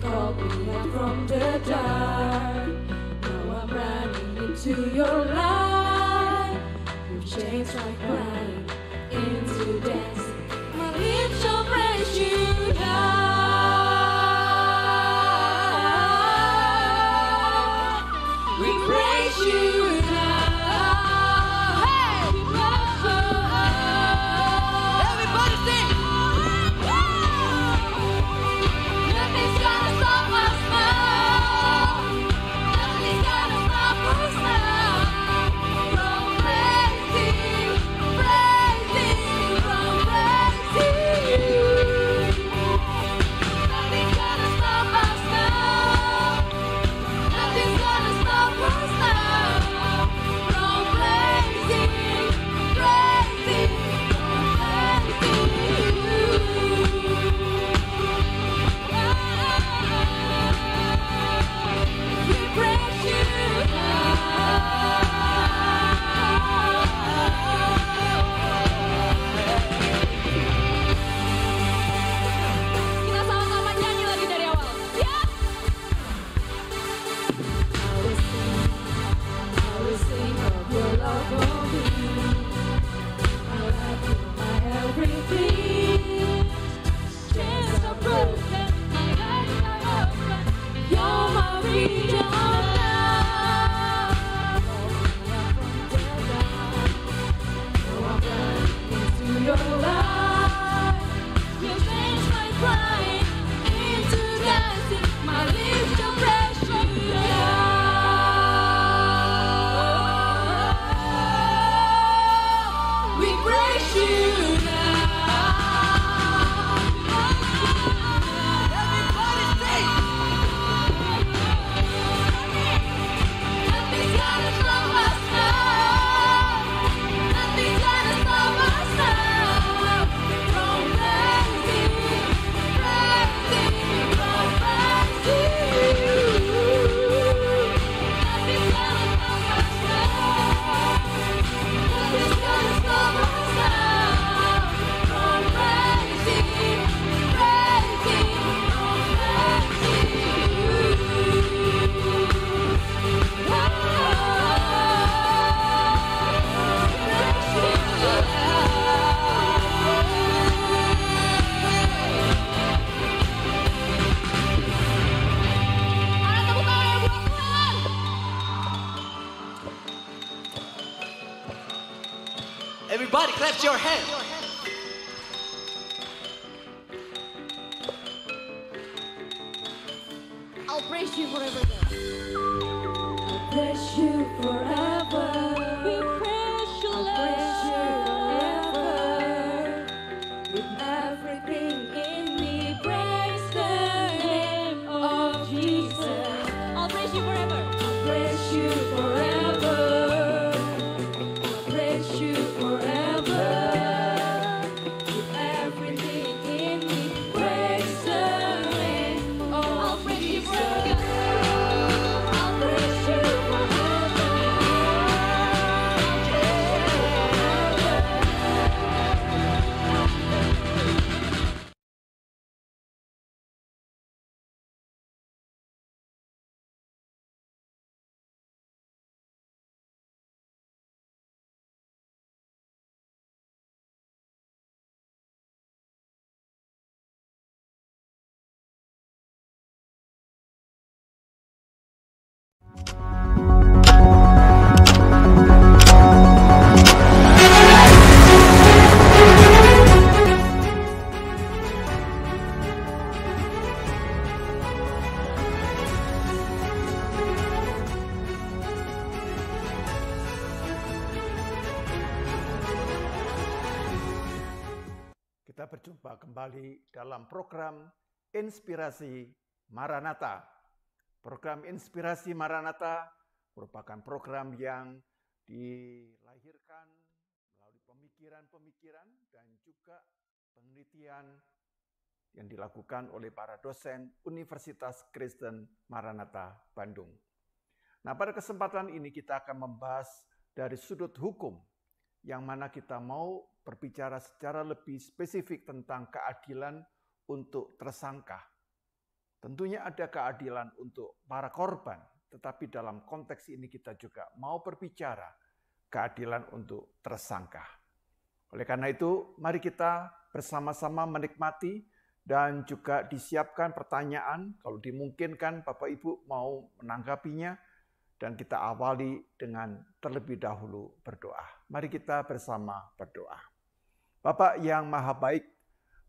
called me out from the dark. Now I'm running into your light. You've changed my crying into dancing. My lips shall praise you now. We praise you now. Hey, we praise you now. Everybody sing. Nothing's gonna stop us now. Nothing's gonna stop us now. From praising, from praising you. Nothing's gonna stop us now. Nothing's gonna stop us now. From praising, we praise you now. Kita sama-sama nyanyi lagi dari awal. Ya. I will sing of your love for me. I love you, my everything. Chains are broken, my eyes are open. You're my freedom now. Now I'm running into your light. You change my crying into dancing. My lips will praise you now. We praise you now. Everybody sing. Nothing's gonna stop us now. Nothing's gonna stop us now. From praising, from praising you. Nothing's gonna stop us now. Nothing's gonna stop us now. From praising, from praising Mana tepuk tangan buat Tuhan. Everybody clap your hands. I'll praise you forever. I'll praise you forever. We praise you, forever. With everything in me, praise the name of Jesus. I'll praise you forever. I'll praise you forever. I'll praise you forever. With everything in me, praise the name of Jesus. I'll praise you forever. Kita berjumpa kembali dalam program Inspirasi Maranatha. Program Inspirasi Maranatha merupakan program yang dilahirkan melalui pemikiran-pemikiran dan juga penelitian yang dilakukan oleh para dosen Universitas Kristen Maranatha Bandung. Nah, pada kesempatan ini kita akan membahas dari sudut hukum, yang mana kita mau berbicara secara lebih spesifik tentang keadilan untuk tersangka. Tentunya ada keadilan untuk para korban, tetapi dalam konteks ini kita juga mau berbicara keadilan untuk tersangka. Oleh karena itu, mari kita bersama-sama menikmati dan juga disiapkan pertanyaan, kalau dimungkinkan Bapak Ibu mau menanggapinya, dan kita awali dengan terlebih dahulu berdoa. Mari kita bersama berdoa. Bapa yang Maha Baik,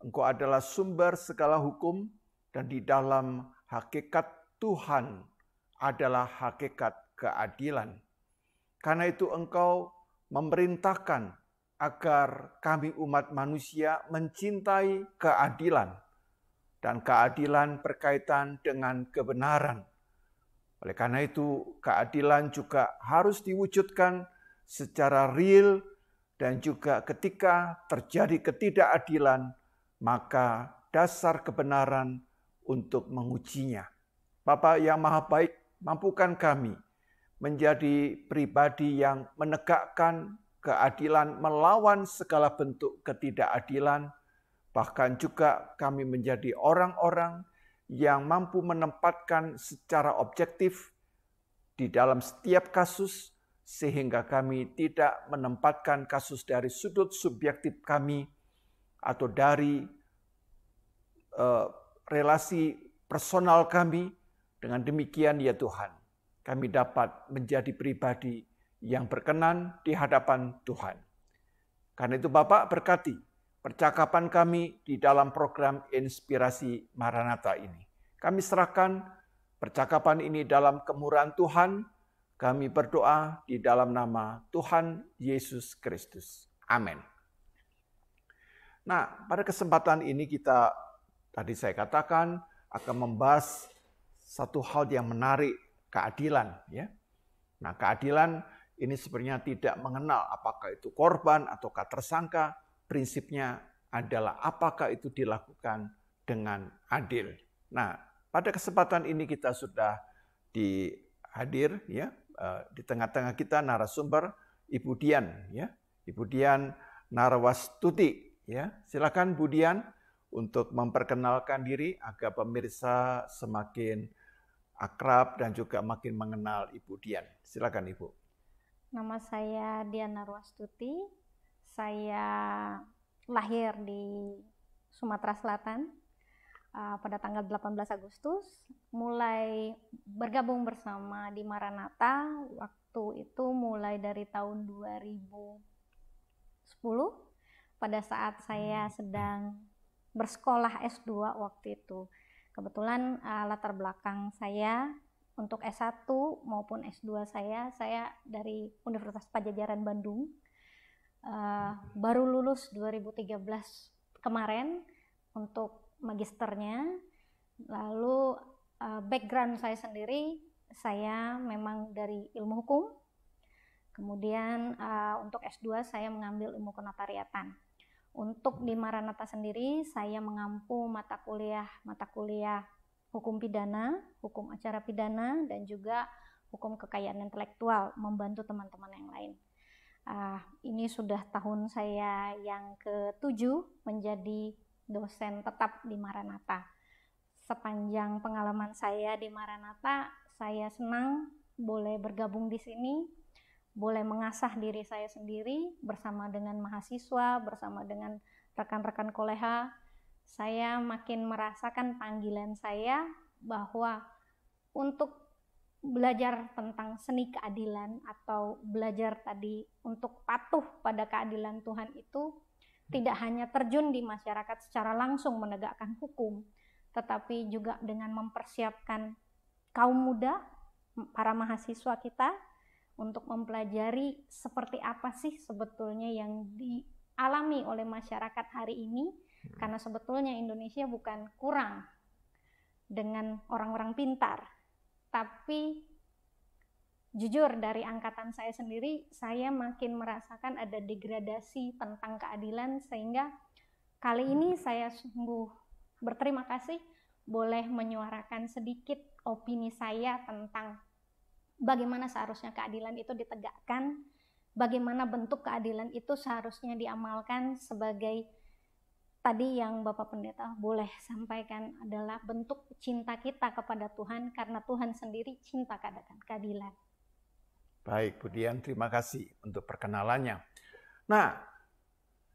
Engkau adalah sumber segala hukum, dan di dalam hakikat Tuhan adalah hakikat keadilan. Karena itu Engkau memerintahkan agar kami umat manusia mencintai keadilan, dan keadilan berkaitan dengan kebenaran. Oleh karena itu, keadilan juga harus diwujudkan secara real, dan juga ketika terjadi ketidakadilan, maka dasar kebenaran untuk mengujinya. Bapa yang Maha Baik, mampukan kami menjadi pribadi yang menegakkan keadilan melawan segala bentuk ketidakadilan, bahkan juga kami menjadi orang-orang yang mampu menempatkan secara objektif di dalam setiap kasus, sehingga kami tidak menempatkan kasus dari sudut subjektif kami atau dari relasi personal kami. Dengan demikian ya Tuhan, kami dapat menjadi pribadi yang berkenan di hadapan Tuhan. Karena itu Bapak berkati percakapan kami di dalam program Inspirasi Maranatha ini. Kami serahkan percakapan ini dalam kemurahan Tuhan. Kami berdoa di dalam nama Tuhan Yesus Kristus. Amin. Nah, pada kesempatan ini tadi saya katakan akan membahas satu hal yang menarik, keadilan. Ya. Nah, keadilan ini sebenarnya tidak mengenal apakah itu korban ataukah tersangka. Prinsipnya adalah apakah itu dilakukan dengan adil. Nah, pada kesempatan ini kita sudah hadir ya di tengah-tengah kita narasumber Ibu Dian ya. Ibu Dian Narwastuti ya. Silakan Bu Dian untuk memperkenalkan diri agar pemirsa semakin akrab dan juga makin mengenal Ibu Dian. Silakan Ibu. Nama saya Dian Narwastuti. Saya lahir di Sumatera Selatan pada tanggal 18 Agustus, mulai bergabung bersama di Maranatha waktu itu mulai dari tahun 2010 pada saat saya sedang bersekolah S2 waktu itu. Kebetulan latar belakang saya untuk S1 maupun S2 saya dari Universitas Padjadjaran Bandung. Baru lulus 2013 kemarin untuk magisternya. Lalu background saya sendiri, saya memang dari ilmu hukum. Kemudian untuk S2 saya mengambil ilmu kenotariatan. Untuk di Maranatha sendiri saya mengampu mata kuliah hukum pidana, hukum acara pidana, dan juga hukum kekayaan intelektual, membantu teman-teman yang lain. Ini sudah tahun saya yang ke-7 menjadi dosen tetap di Maranatha. Sepanjang pengalaman saya di Maranatha, saya senang boleh bergabung di sini, boleh mengasah diri saya sendiri bersama dengan mahasiswa, bersama dengan rekan-rekan koleha. Saya makin merasakan panggilan saya bahwa untuk belajar tentang seni keadilan atau belajar tadi untuk patuh pada keadilan Tuhan itu tidak hanya terjun di masyarakat secara langsung menegakkan hukum, tetapi juga dengan mempersiapkan kaum muda, para mahasiswa kita untuk mempelajari seperti apa sih sebetulnya yang dialami oleh masyarakat hari ini, karena sebetulnya Indonesia bukan kurang dengan orang-orang pintar. Tapi jujur dari angkatan saya sendiri, saya makin merasakan ada degradasi tentang keadilan, sehingga kali ini saya sungguh berterima kasih boleh menyuarakan sedikit opini saya tentang bagaimana seharusnya keadilan itu ditegakkan, bagaimana bentuk keadilan itu seharusnya diamalkan sebagai tadi yang Bapak Pendeta boleh sampaikan adalah bentuk cinta kita kepada Tuhan karena Tuhan sendiri cinta keadilan. Baik, Bu Dian, terima kasih untuk perkenalannya. Nah,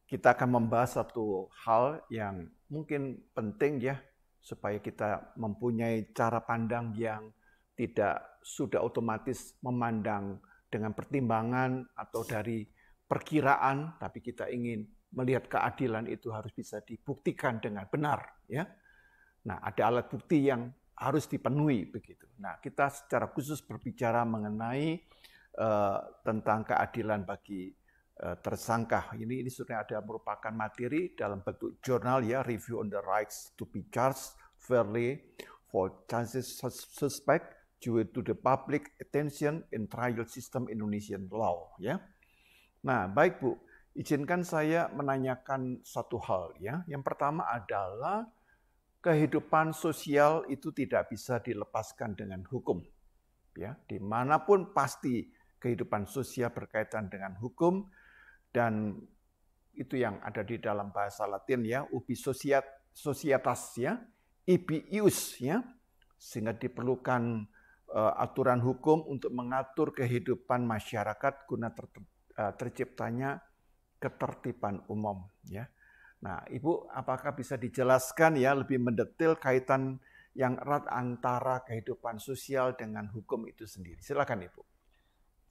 kita akan membahas satu hal yang mungkin penting ya, supaya kita mempunyai cara pandang yang tidak sudah otomatis memandang dengan pertimbangan atau dari perkiraan, tapi kita ingin melihat keadilan itu harus bisa dibuktikan dengan benar, ya. Nah, ada alat bukti yang harus dipenuhi begitu. Nah, kita secara khusus berbicara mengenai tentang keadilan bagi tersangka. Ini sudah ada merupakan materi dalam bentuk jurnal ya, Review on the Rights to be Charged Fairly for Chances Suspect due to the Public Attention in Trial System Indonesian Law ya. Nah, baik Bu, izinkan saya menanyakan satu hal ya. Yang pertama adalah kehidupan sosial itu tidak bisa dilepaskan dengan hukum. Ya, dimanapun pasti kehidupan sosial berkaitan dengan hukum, dan itu yang ada di dalam bahasa Latin ya, ubi societas ya, ibi ius ya, sehingga diperlukan aturan hukum untuk mengatur kehidupan masyarakat guna terciptanya ketertiban umum ya. Nah, Ibu, apakah bisa dijelaskan ya lebih mendetail kaitan yang erat antara kehidupan sosial dengan hukum itu sendiri? Silakan Ibu.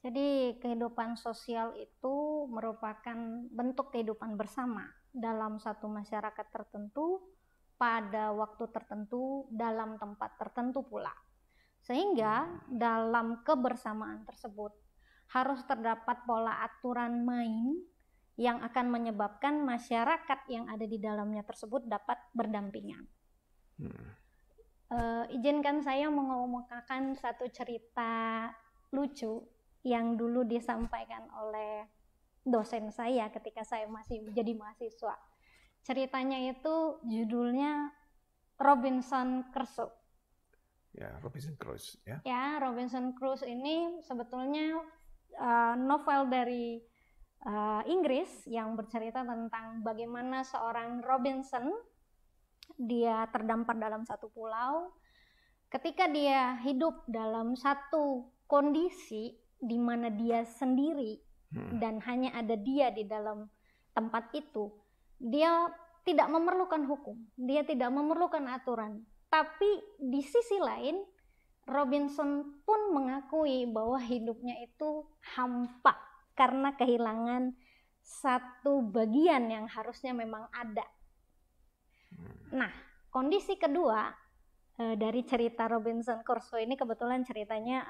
Jadi kehidupan sosial itu merupakan bentuk kehidupan bersama dalam satu masyarakat tertentu, pada waktu tertentu, dalam tempat tertentu pula. Sehingga dalam kebersamaan tersebut harus terdapat pola aturan main yang akan menyebabkan masyarakat yang ada di dalamnya tersebut dapat berdampingan. Izinkan saya mengemukakan satu cerita lucu yang dulu disampaikan oleh dosen saya ketika saya masih menjadi mahasiswa. Ceritanya itu judulnya Robinson Crusoe. Ya, Robinson Crusoe ya. Ya, Robinson Crusoe ini sebetulnya novel dari Inggris yang bercerita tentang bagaimana seorang Robinson, dia terdampar dalam satu pulau. Ketika dia hidup dalam satu kondisi di mana dia sendiri dan hanya ada dia di dalam tempat itu, dia tidak memerlukan hukum, dia tidak memerlukan aturan. Tapi di sisi lain, Robinson pun mengakui bahwa hidupnya itu hampa karena kehilangan satu bagian yang harusnya memang ada. Nah, kondisi kedua dari cerita Robinson Crusoe ini kebetulan ceritanya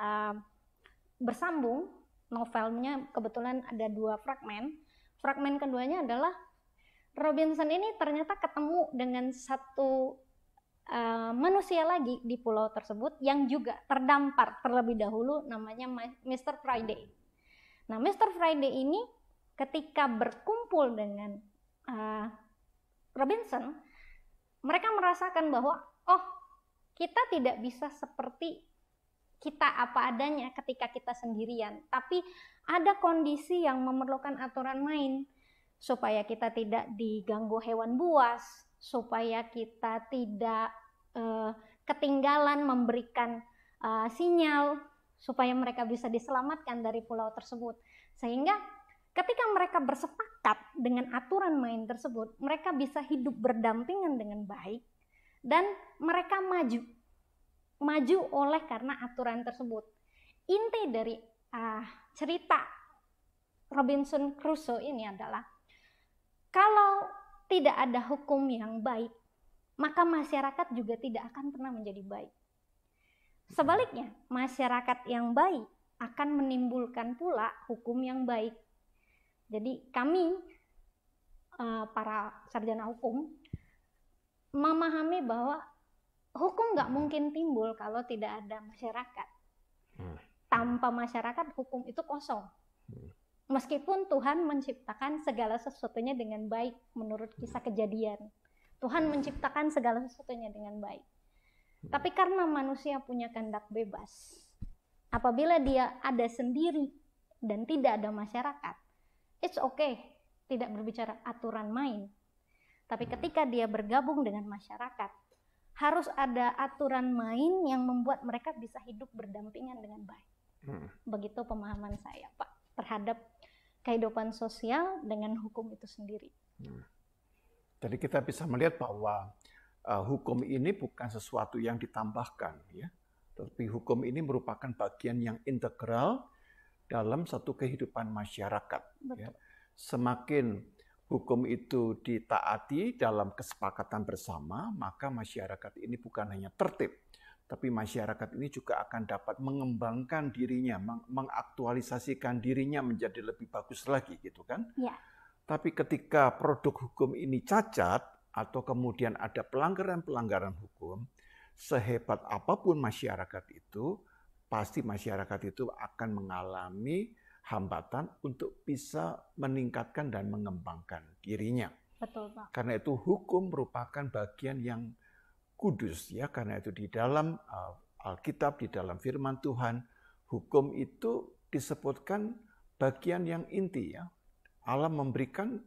bersambung, novelnya kebetulan ada 2 fragmen. Fragmen keduanya adalah Robinson ini ternyata ketemu dengan satu manusia lagi di pulau tersebut yang juga terdampar terlebih dahulu, namanya Mr. Friday. Nah, Mr. Friday ini ketika berkumpul dengan Robinson, mereka merasakan bahwa kita tidak bisa seperti kita apa adanya ketika kita sendirian, tapi ada kondisi yang memerlukan aturan main supaya kita tidak diganggu hewan buas, supaya kita tidak ketinggalan memberikan sinyal supaya mereka bisa diselamatkan dari pulau tersebut. Sehingga ketika mereka bersepakat dengan aturan main tersebut, mereka bisa hidup berdampingan dengan baik dan mereka maju oleh karena aturan tersebut. Inti dari cerita Robinson Crusoe ini adalah kalau tidak ada hukum yang baik, maka masyarakat juga tidak akan pernah menjadi baik. Sebaliknya, masyarakat yang baik akan menimbulkan pula hukum yang baik. Jadi kami, para sarjana hukum, memahami bahwa hukum nggak mungkin timbul kalau tidak ada masyarakat. Tanpa masyarakat, hukum itu kosong. Meskipun Tuhan menciptakan segala sesuatunya dengan baik menurut kisah Kejadian. Tuhan menciptakan segala sesuatunya dengan baik. Tapi karena manusia punya kehendak bebas, apabila dia ada sendiri dan tidak ada masyarakat, it's okay, tidak berbicara aturan main. Tapi ketika dia bergabung dengan masyarakat, harus ada aturan main yang membuat mereka bisa hidup berdampingan dengan baik. Begitu pemahaman saya, Pak, terhadap kehidupan sosial dengan hukum itu sendiri. Jadi kita bisa melihat bahwa hukum ini bukan sesuatu yang ditambahkan, ya. Tetapi hukum ini merupakan bagian yang integral dalam satu kehidupan masyarakat. Ya. Semakin hukum itu ditaati dalam kesepakatan bersama, maka masyarakat ini bukan hanya tertib, tapi masyarakat ini juga akan dapat mengembangkan dirinya, mengaktualisasikan dirinya menjadi lebih bagus lagi, gitu kan? Ya. Tapi ketika produk hukum ini cacat atau kemudian ada pelanggaran-pelanggaran hukum, sehebat apapun masyarakat itu, pasti masyarakat itu akan mengalami hambatan untuk bisa meningkatkan dan mengembangkan dirinya. Betul, Pak. Karena itu hukum merupakan bagian yang kudus, ya. Karena itu di dalam Alkitab, di dalam firman Tuhan, hukum itu disebutkan bagian yang inti, ya. Allah memberikan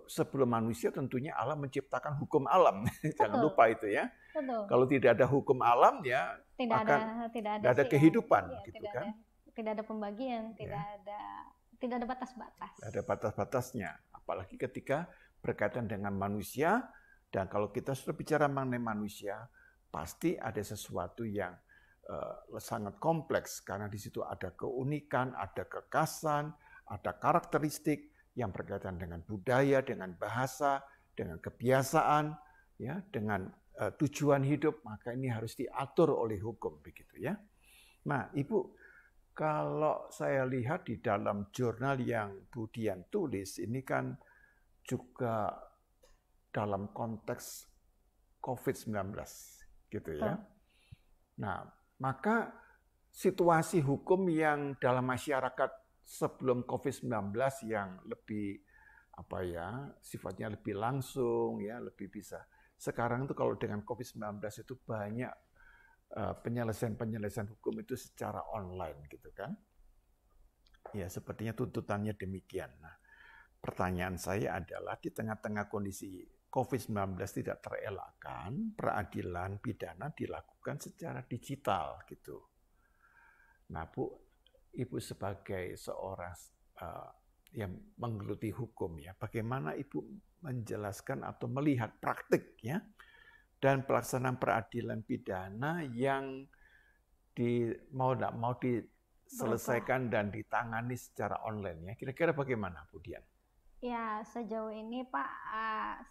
sebelum manusia tentunya Allah menciptakan hukum alam. Jangan lupa itu, ya. Betul. Kalau tidak ada hukum alam, ya tidak ada kehidupan, ya, gitu kan? Tidak ada pembagian, tidak ada batas-batas. Ada batas-batasnya, apalagi ketika berkaitan dengan manusia. Dan kalau kita sudah bicara mengenai manusia, pasti ada sesuatu yang sangat kompleks karena di situ ada keunikan, ada kekhasan, ada karakteristik yang berkaitan dengan budaya, dengan bahasa, dengan kebiasaan, ya, dengan tujuan hidup, maka ini harus diatur oleh hukum, begitu, ya. Nah, Ibu, kalau saya lihat di dalam jurnal yang Bu Dian tulis, ini kan juga dalam konteks COVID-19, gitu, ya. Nah, maka situasi hukum yang dalam masyarakat sebelum COVID-19 yang lebih sifatnya lebih langsung, ya, lebih bisa. Sekarang itu kalau dengan COVID-19 itu banyak penyelesaian hukum itu secara online, gitu kan. Ya, sepertinya tuntutannya demikian. Nah, pertanyaan saya adalah di tengah-tengah kondisi COVID-19 tidak terelakkan, peradilan pidana dilakukan secara digital, gitu. Nah, Bu, Ibu sebagai seorang yang menggeluti hukum, ya, bagaimana Ibu menjelaskan atau melihat praktik, ya, dan pelaksanaan peradilan pidana yang mau diselesaikan dan ditangani secara online, ya, kira-kira bagaimana, Bu Dian? Ya, sejauh ini, Pak,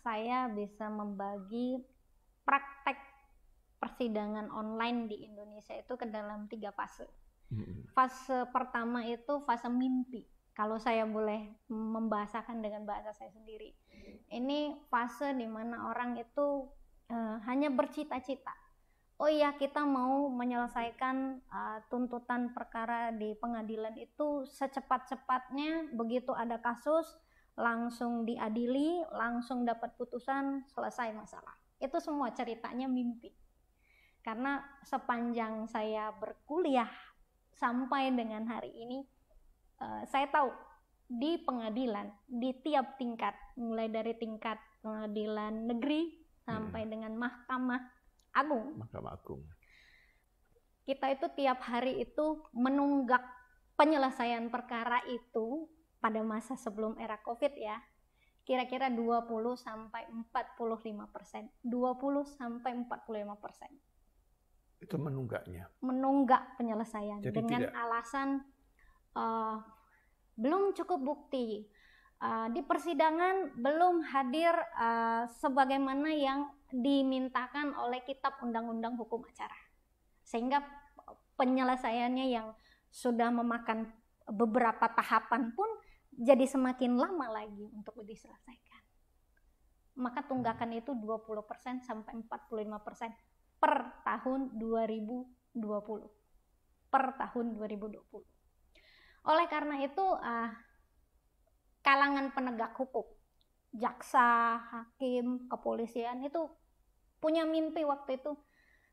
saya bisa membagi praktek persidangan online di Indonesia itu ke dalam 3 fase. Fase pertama itu fase mimpi. Kalau saya boleh membahasakan dengan bahasa saya sendiri. Ini fase di mana orang itu hanya bercita-cita. Oh iya, kita mau menyelesaikan tuntutan perkara di pengadilan itu secepat-cepatnya, begitu ada kasus, langsung diadili, langsung dapat putusan, selesai masalah. Itu semua ceritanya mimpi. Karena sepanjang saya berkuliah sampai dengan hari ini, saya tahu di pengadilan, di tiap tingkat, mulai dari tingkat pengadilan negeri sampai dengan Mahkamah Agung. Kita itu tiap hari itu menunggak penyelesaian perkara itu pada masa sebelum era COVID, ya. Kira-kira 20-45%. 20-45%. Itu menunggaknya. Menunggak penyelesaian. Jadi dengan alasan belum cukup bukti. Di persidangan belum hadir sebagaimana yang dimintakan oleh Kitab Undang-Undang Hukum Acara. Sehingga penyelesaiannya yang sudah memakan beberapa tahapan pun jadi semakin lama lagi untuk diselesaikan. Maka tunggakan itu 20% sampai 45% per tahun 2020. Per tahun 2020. Oleh karena itu, kalangan penegak hukum, jaksa, hakim, kepolisian itu punya mimpi waktu itu.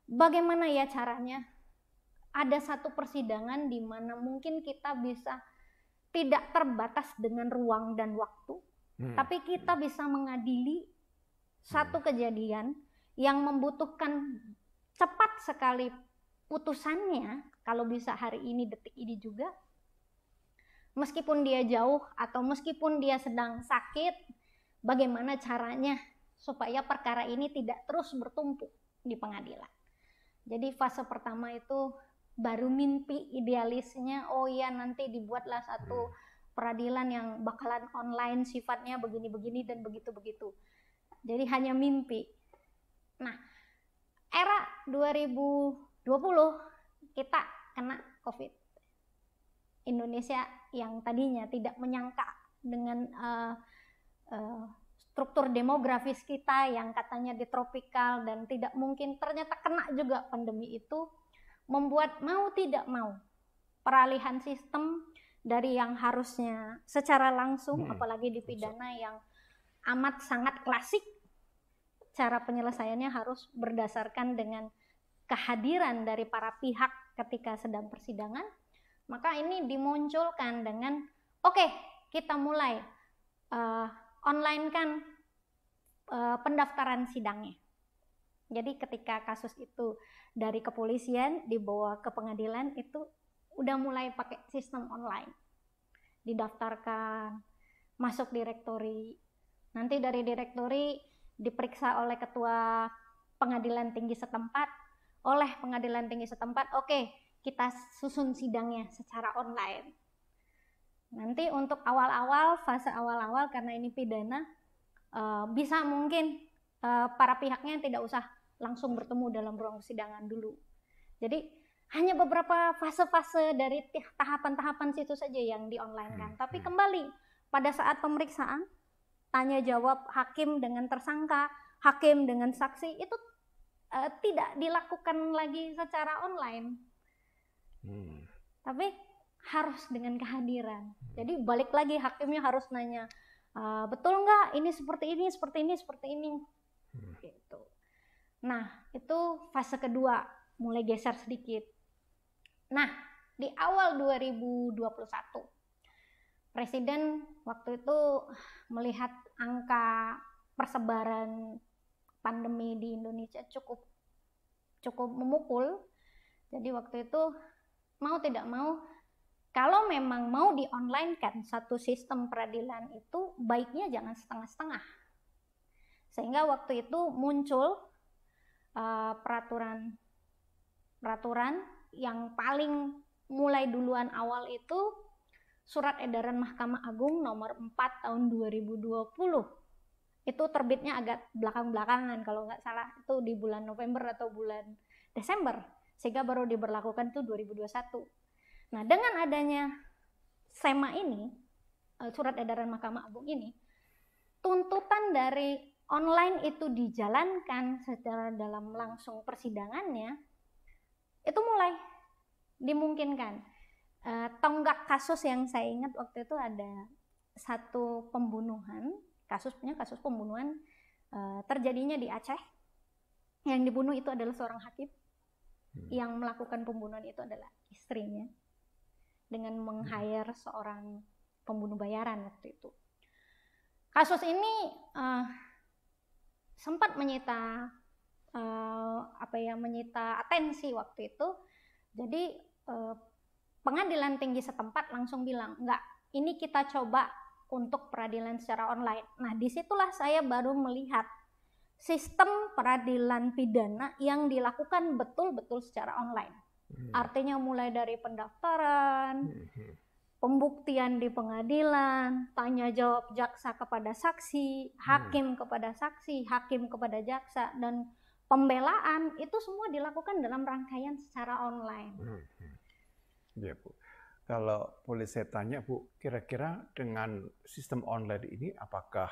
Bagaimana ya caranya? Ada satu persidangan di mana mungkin kita bisa tidak terbatas dengan ruang dan waktu, tapi kita bisa mengadili satu kejadian yang membutuhkan cepat sekali putusannya, kalau bisa hari ini, detik ini juga, meskipun dia jauh atau meskipun dia sedang sakit, bagaimana caranya supaya perkara ini tidak terus bertumpuk di pengadilan. Jadi fase pertama itu baru mimpi idealisnya, oh iya nanti dibuatlah satu peradilan yang bakalan online sifatnya begini-begini dan begitu-begitu. Jadi hanya mimpi. Nah, era 2020 kita kena COVID. Indonesia yang tadinya tidak menyangka dengan struktur demografis kita yang katanya di tropikal dan tidak mungkin, ternyata kena juga pandemi itu, membuat mau tidak mau peralihan sistem dari yang harusnya secara langsung, apalagi di pidana yang amat sangat klasik, cara penyelesaiannya harus berdasarkan dengan kehadiran dari para pihak ketika sedang persidangan. Maka ini dimunculkan dengan oke, kita mulai online kan pendaftaran sidangnya. Jadi ketika kasus itu dari kepolisian dibawa ke pengadilan, itu udah mulai pakai sistem online. Didaftarkan, masuk direktori. Nanti dari direktori diperiksa oleh ketua pengadilan tinggi setempat, oleh pengadilan tinggi setempat, oke, kita susun sidangnya secara online. Nanti untuk awal-awal, fase awal-awal, karena ini pidana, bisa mungkin para pihaknya tidak usah langsung bertemu dalam ruang persidangan dulu. Jadi hanya beberapa fase-fase dari tahapan-tahapan situ saja yang di-online-kan. Tapi kembali pada saat pemeriksaan, tanya jawab hakim dengan tersangka, hakim dengan saksi, itu tidak dilakukan lagi secara online. Tapi harus dengan kehadiran. Jadi balik lagi hakimnya harus nanya, betul nggak ini seperti ini, seperti ini, seperti ini. Gitu. Nah, itu fase kedua, mulai geser sedikit. Nah, di awal 2021, Presiden waktu itu melihat angka persebaran pandemi di Indonesia cukup memukul. Jadi waktu itu mau tidak mau, kalau memang mau di-online-kan satu sistem peradilan itu, baiknya jangan setengah-setengah. Sehingga waktu itu muncul peraturan yang paling mulai duluan awal itu Surat Edaran Mahkamah Agung nomor 4 tahun 2020. Itu terbitnya agak belakang-belakangan, kalau nggak salah itu di bulan November atau bulan Desember, sehingga baru diberlakukan itu 2021. Nah, dengan adanya SEMA ini, Surat Edaran Mahkamah Agung ini, tuntutan dari online itu dijalankan secara dalam langsung persidangannya, itu mulai dimungkinkan. Tonggak kasus yang saya ingat waktu itu ada satu pembunuhan, kasus pembunuhan terjadinya di Aceh. Yang dibunuh itu adalah seorang hakim, yang melakukan pembunuhan itu adalah istrinya, dengan meng-hire seorang pembunuh bayaran waktu itu. Kasus ini sempat menyita atensi waktu itu. Jadi pengadilan tinggi setempat langsung bilang, enggak, ini kita coba untuk peradilan secara online. Nah, disitulah saya baru melihat sistem peradilan pidana yang dilakukan betul-betul secara online. Artinya mulai dari pendaftaran, pembuktian di pengadilan, tanya jawab jaksa kepada saksi, hakim kepada saksi, hakim kepada jaksa, dan pembelaan, itu semua dilakukan dalam rangkaian secara online. Ya, Bu. Kalau boleh saya tanya, Bu, kira-kira dengan sistem online ini apakah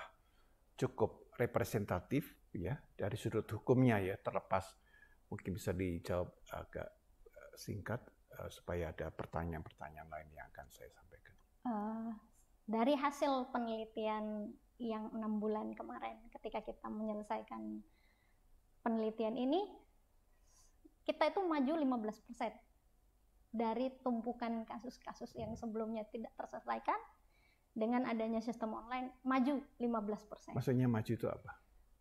cukup representatif ya dari sudut hukumnya ya, terlepas mungkin bisa dijawab agak singkat supaya ada pertanyaan-pertanyaan lain yang akan saya sampaikan. Dari hasil penelitian yang 6 bulan kemarin, ketika kita menyelesaikan penelitian ini, kita itu maju 15% dari tumpukan kasus-kasus yang sebelumnya tidak terselesaikan. Dengan adanya sistem online, maju 15%. Maksudnya maju itu apa?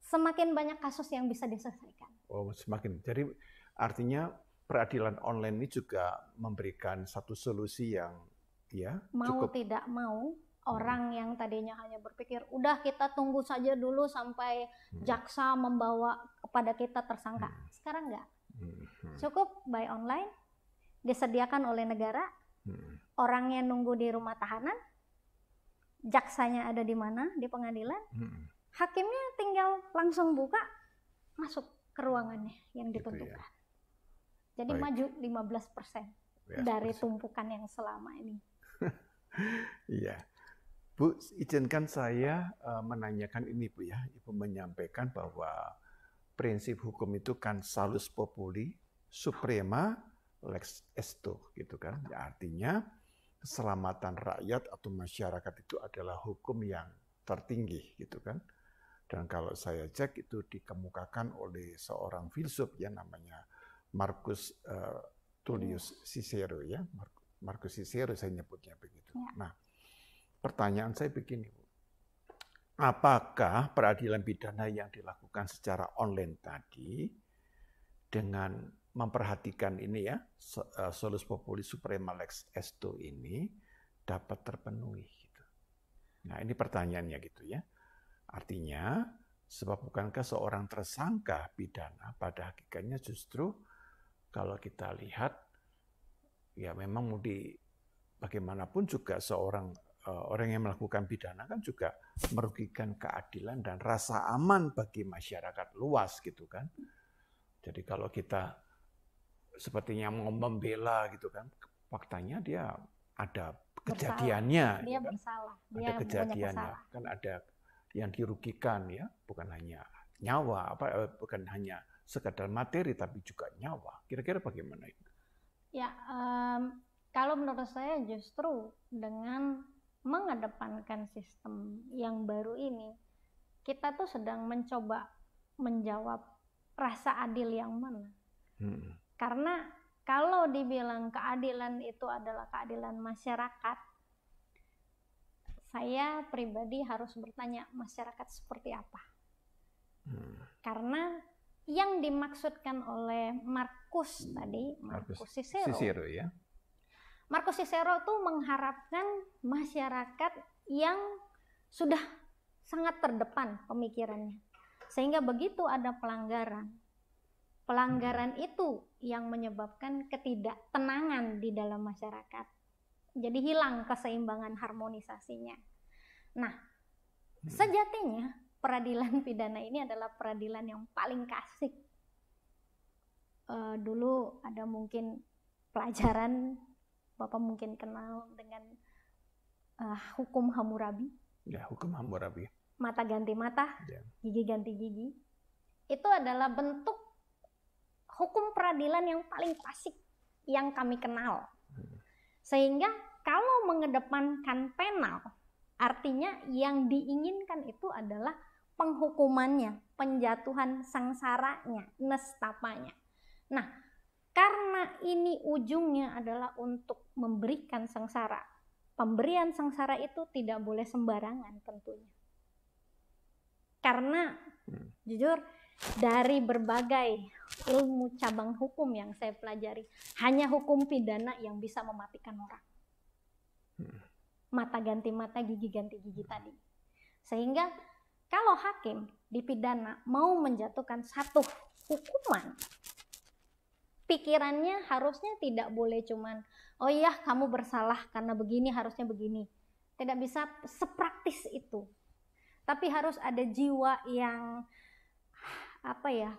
semakin banyak kasus yang bisa diselesaikan. Oh, semakin. Jadi artinya peradilan online ini juga memberikan satu solusi yang ya Mau cukup. tidak mau, orang yang tadinya hanya berpikir, udah kita tunggu saja dulu sampai jaksa membawa kepada kita tersangka. Sekarang enggak. Cukup by online, disediakan oleh negara, orangnya nunggu di rumah tahanan, jaksanya ada di mana, di pengadilan, hakimnya tinggal langsung buka, masuk ke ruangannya yang ditentukan. Jadi Baik. maju 15% dari tumpukan yang selama ini. Iya. Bu, izinkan saya menanyakan ini, Bu ya. Ibu menyampaikan bahwa prinsip hukum itu kan salus populi, suprema lex esto, gitu kan. Ya, artinya keselamatan rakyat atau masyarakat itu adalah hukum yang tertinggi, gitu kan. Dan kalau saya cek itu dikemukakan oleh seorang filsuf yang namanya Marcus Tullius Cicero ya. Marcus Cicero saya nyebutnya begitu. Ya. Nah, pertanyaan saya begini, Bu. Apakah peradilan pidana yang dilakukan secara online tadi dengan memperhatikan ini ya, solus populi suprema lex esto ini dapat terpenuhi gitu. Nah, ini pertanyaannya gitu ya. Artinya, sebab bukankah seorang tersangka pidana pada hakikatnya justru kalau kita lihat ya memang mau bagaimanapun juga seorang orang yang melakukan pidana kan juga merugikan keadilan dan rasa aman bagi masyarakat luas gitu kan. Jadi kalau kita sepertinya mau membela gitu kan, faktanya dia ada kejadiannya, Dia ya kan? bersalah, dia Ada kejadiannya, kesalahan. kan ada yang dirugikan ya, bukan hanya nyawa, bukan hanya sekadar materi tapi juga nyawa. Kira-kira bagaimana itu? Ya, kalau menurut saya justru dengan mengedepankan sistem yang baru ini, kita tuh sedang mencoba menjawab rasa adil yang mana. Karena kalau dibilang keadilan itu adalah keadilan masyarakat, saya pribadi harus bertanya masyarakat seperti apa. Karena yang dimaksudkan oleh Marcus tadi, Marcus Cicero ya. Marcus Cicero tuh mengharapkan masyarakat yang sudah sangat terdepan pemikirannya. Sehingga begitu ada pelanggaran itu yang menyebabkan ketidaktenangan di dalam masyarakat. Jadi hilang keseimbangan harmonisasinya. Nah, sejatinya peradilan pidana ini adalah peradilan yang paling klasik. Dulu ada mungkin pelajaran, Bapak mungkin kenal dengan hukum Hammurabi. Ya, hukum Hammurabi. Mata ganti mata, Ya. gigi ganti gigi. Itu adalah bentuk hukum peradilan yang paling klasik yang kami kenal. Sehingga kalau mengedepankan penal, artinya yang diinginkan itu adalah penghukumannya, penjatuhan sangsaranya, nestapanya. Nah, karena ini ujungnya adalah untuk memberikan sengsara, pemberian sengsara itu tidak boleh sembarangan tentunya. Karena jujur dari berbagai ilmu cabang hukum yang saya pelajari, hanya hukum pidana yang bisa mematikan orang. Mata ganti mata, gigi ganti gigi tadi. Sehingga kalau hakim di pidana mau menjatuhkan satu hukuman, pikirannya harusnya tidak boleh cuman, oh iya kamu bersalah karena begini, harusnya begini. Tidak bisa sepraktis itu. Tapi harus ada jiwa yang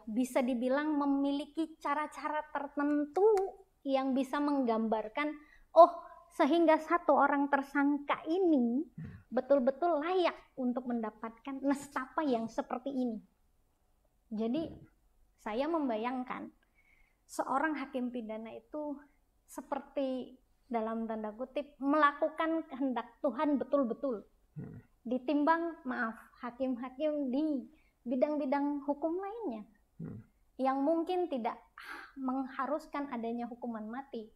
bisa dibilang memiliki cara-cara tertentu yang bisa menggambarkan, oh sehingga satu orang tersangka ini betul-betul layak untuk mendapatkan nestapa yang seperti ini. Jadi saya membayangkan seorang hakim pidana itu seperti dalam tanda kutip melakukan kehendak Tuhan betul-betul. Ditimbang hakim-hakim di bidang-bidang hukum lainnya yang mungkin tidak mengharuskan adanya hukuman mati.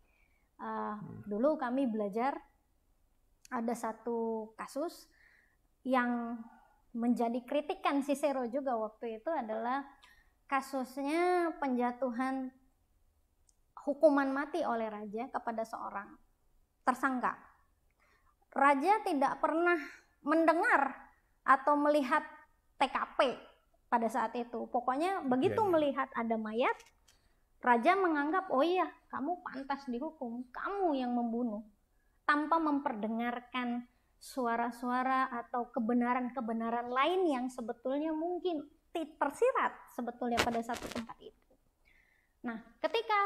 Dulu kami belajar ada satu kasus yang menjadi kritikan Cicero juga waktu itu adalah kasusnya penjatuhan hukuman mati oleh raja kepada seorang tersangka. Raja tidak pernah mendengar atau melihat TKP pada saat itu. Pokoknya begitu melihat ada mayat, raja menganggap, oh iya, kamu pantas dihukum, kamu yang membunuh, tanpa memperdengarkan suara-suara atau kebenaran-kebenaran lain yang sebetulnya mungkin tersirat sebetulnya pada satu tempat itu. Nah, ketika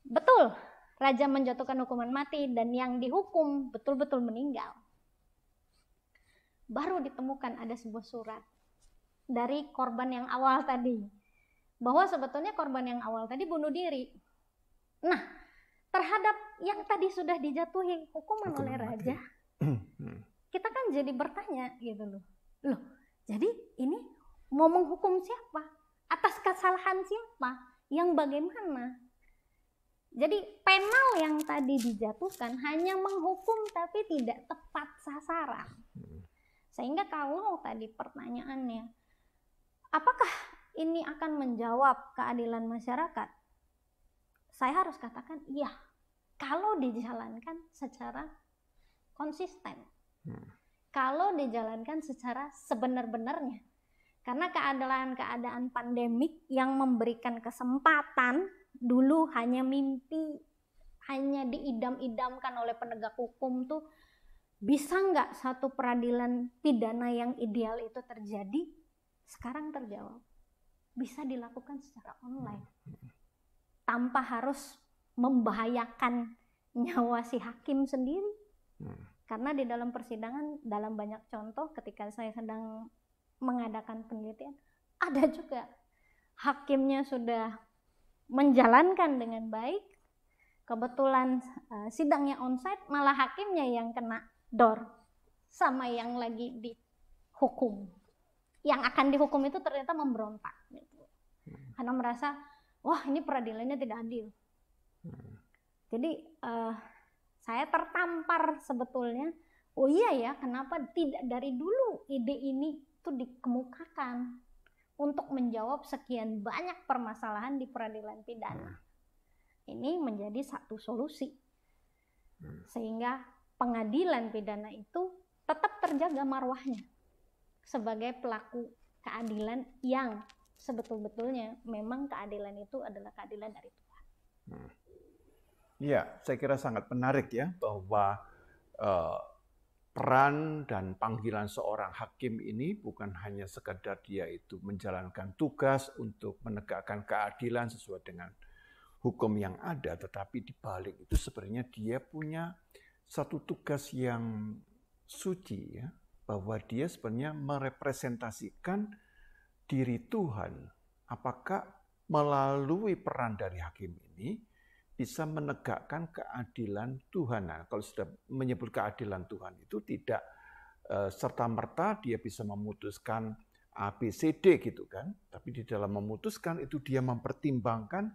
betul raja menjatuhkan hukuman mati dan yang dihukum betul-betul meninggal, baru ditemukan ada sebuah surat dari korban yang awal tadi, bahwa sebetulnya korban yang awal tadi bunuh diri. Nah, terhadap yang tadi sudah dijatuhi hukuman oleh raja, kita kan jadi bertanya gitu loh. Jadi ini mau menghukum siapa? Atas kesalahan siapa? Yang bagaimana? Jadi penal yang tadi dijatuhkan hanya menghukum tapi tidak tepat sasaran. Sehingga kalau tadi pertanyaannya, apakah ini akan menjawab keadilan masyarakat? Saya harus katakan iya, kalau dijalankan secara konsisten. Kalau dijalankan secara sebenar-benarnya. Karena keadaan pandemik yang memberikan kesempatan dulu hanya mimpi, hanya diidam-idamkan oleh penegak hukum tuh, bisa nggak satu peradilan pidana yang ideal itu terjadi? Sekarang terjawab, bisa dilakukan secara online tanpa harus membahayakan nyawa si hakim sendiri. Karena di dalam persidangan, dalam banyak contoh ketika saya sedang mengadakan penelitian, ada juga hakimnya sudah menjalankan dengan baik, kebetulan sidangnya onsite, malah hakimnya yang kena dor sama yang lagi dihukum. Yang akan dihukum itu ternyata memberontak gitu. Karena merasa, wah ini peradilannya tidak adil. Jadi saya tertampar sebetulnya, oh iya ya, kenapa tidak dari dulu ide ini tuh dikemukakan untuk menjawab sekian banyak permasalahan di peradilan pidana. Ini menjadi satu solusi. Sehingga pengadilan pidana itu tetap terjaga marwahnya sebagai pelaku keadilan yang sebetul-betulnya memang keadilan itu adalah keadilan dari Tuhan. Ya, saya kira sangat menarik ya bahwa peran dan panggilan seorang hakim ini bukan hanya sekedar dia itu menjalankan tugas untuk menegakkan keadilan sesuai dengan hukum yang ada, tetapi di balik itu sebenarnya dia punya satu tugas yang suci ya, bahwa dia sebenarnya merepresentasikan diri Tuhan. Apakah melalui peran dari hakim ini bisa menegakkan keadilan Tuhan. Nah, kalau sudah menyebut keadilan Tuhan itu tidak serta-merta dia bisa memutuskan A, B, C, D gitu kan. Tapi di dalam memutuskan itu dia mempertimbangkan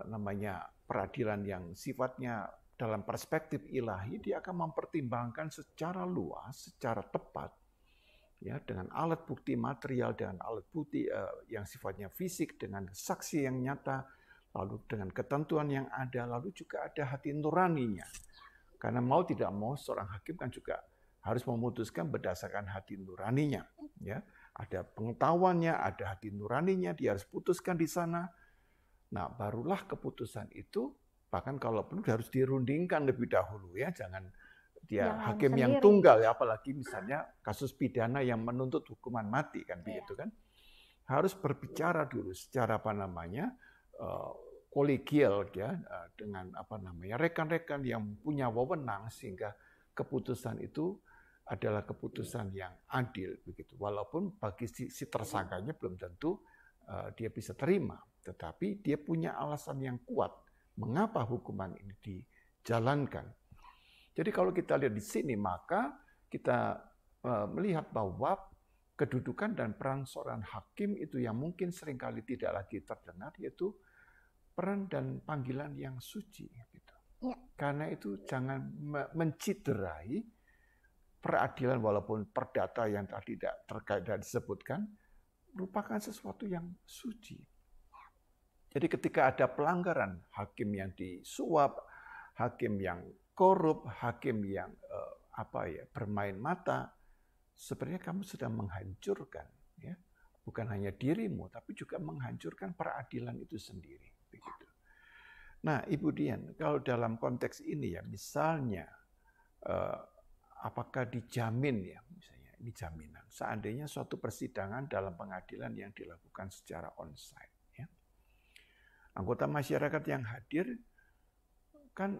namanya peradilan yang sifatnya dalam perspektif ilahi, dia akan mempertimbangkan secara luas, secara tepat, ya, dengan alat bukti material, dengan alat bukti yang sifatnya fisik, dengan saksi yang nyata, lalu dengan ketentuan yang ada, lalu juga ada hati nuraninya. Karena mau tidak mau seorang hakim kan juga harus memutuskan berdasarkan hati nuraninya. Ya, ada pengetahuannya, ada hati nuraninya, dia harus putuskan di sana. Nah, barulah keputusan itu, bahkan kalau perlu harus dirundingkan lebih dahulu ya, jangan dia hakim sendiri yang tunggal ya, apalagi misalnya kasus pidana yang menuntut hukuman mati kan begitu kan. Harus berbicara dulu secara kolegial ya, dengan rekan-rekan yang punya wewenang sehingga keputusan itu adalah keputusan yang adil begitu. Walaupun bagi si tersangkanya belum tentu dia bisa terima, tetapi dia punya alasan yang kuat mengapa hukuman ini dijalankan. Jadi kalau kita lihat di sini maka kita melihat bahwa kedudukan dan peran seorang hakim itu yang mungkin seringkali tidak lagi terdengar, yaitu peran dan panggilan yang suci. Gitu. Ya. Karena itu jangan menciderai peradilan walaupun perdata yang tadi tidak terkait dan disebutkan merupakan sesuatu yang suci. Jadi ketika ada pelanggaran, hakim yang disuap, hakim yang korup, hakim yang bermain mata, sebenarnya kamu sedang menghancurkan, ya, bukan hanya dirimu, tapi juga menghancurkan peradilan itu sendiri. Begitu. Nah, Ibu Dian, kalau dalam konteks ini ya, misalnya, apakah dijamin ya, misalnya ini jaminan, seandainya suatu persidangan dalam pengadilan yang dilakukan secara onsite, ya, anggota masyarakat yang hadir kan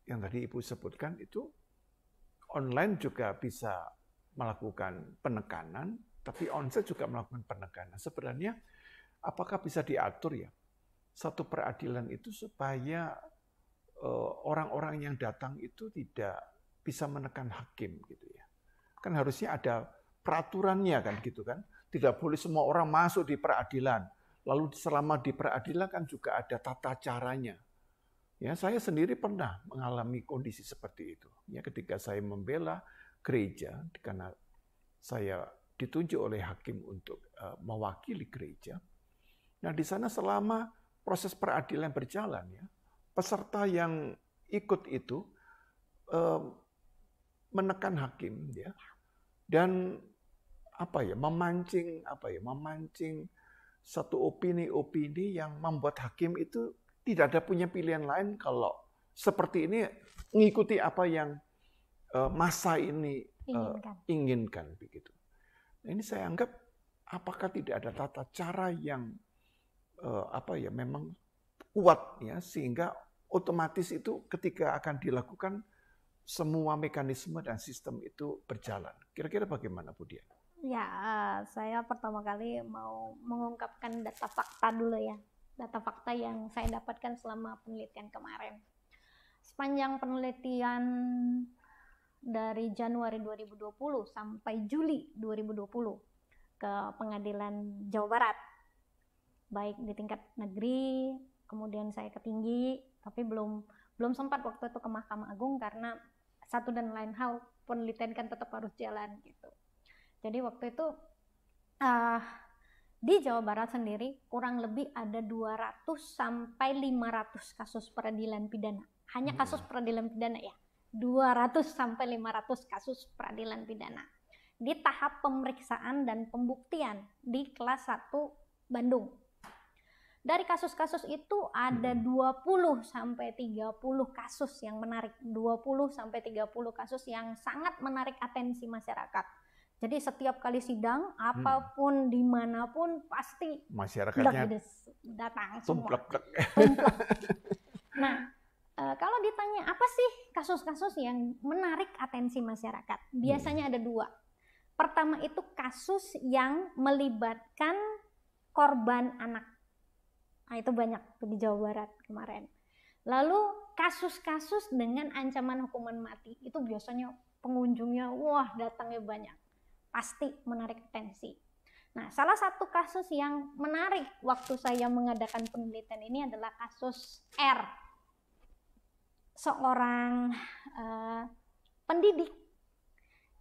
yang tadi Ibu sebutkan itu online juga bisa melakukan penekanan, tapi onsite juga melakukan penekanan. Sebenarnya apakah bisa diatur ya satu peradilan itu supaya orang-orang yang datang itu tidak bisa menekan hakim gitu ya? Kan harusnya ada peraturannya kan gitu kan? Tidak boleh semua orang masuk di peradilan. Lalu selama di peradilan kan juga ada tata caranya. Ya, saya sendiri pernah mengalami kondisi seperti itu. Ya, ketika saya membela gereja, karena saya ditunjuk oleh hakim untuk mewakili gereja. Nah, di sana selama proses peradilan berjalan, ya, peserta yang ikut itu menekan hakim, ya, dan memancing satu opini-opini yang membuat hakim itu tidak ada punya pilihan lain kalau seperti ini mengikuti apa yang massa ini inginkan begitu. Nah, ini saya anggap apakah tidak ada tata cara yang memang kuat ya sehingga otomatis itu ketika akan dilakukan semua mekanisme dan sistem itu berjalan. Kira-kira bagaimana Bu Dian? Ya, saya pertama kali mau mengungkapkan data fakta dulu ya. Data fakta yang saya dapatkan selama penelitian kemarin. Sepanjang penelitian dari Januari 2020 sampai Juli 2020 ke Pengadilan Jawa Barat, baik di tingkat negeri, kemudian saya ke tinggi, tapi belum sempat waktu itu ke Mahkamah Agung karena satu dan lain hal penelitian kan tetap harus jalan gitu. Jadi waktu itu di Jawa Barat sendiri kurang lebih ada 200 sampai 500 kasus peradilan pidana. Hanya kasus peradilan pidana ya. 200 sampai 500 kasus peradilan pidana. Di tahap pemeriksaan dan pembuktian di kelas 1 Bandung. Dari kasus-kasus itu ada 20 sampai 30 kasus yang menarik. 20 sampai 30 kasus yang sangat menarik atensi masyarakat. Jadi setiap kali sidang, apapun, dimanapun, pasti masyarakatnya datang semua. Tumplek. Nah, kalau ditanya apa sih kasus-kasus yang menarik atensi masyarakat? Biasanya ada dua. Pertama itu kasus yang melibatkan korban anak. Nah, itu banyak di Jawa Barat kemarin. Lalu kasus-kasus dengan ancaman hukuman mati. Itu biasanya pengunjungnya, wah datangnya banyak. Pasti menarik atensi. Nah, salah satu kasus yang menarik waktu saya mengadakan penelitian ini adalah kasus R. Seorang pendidik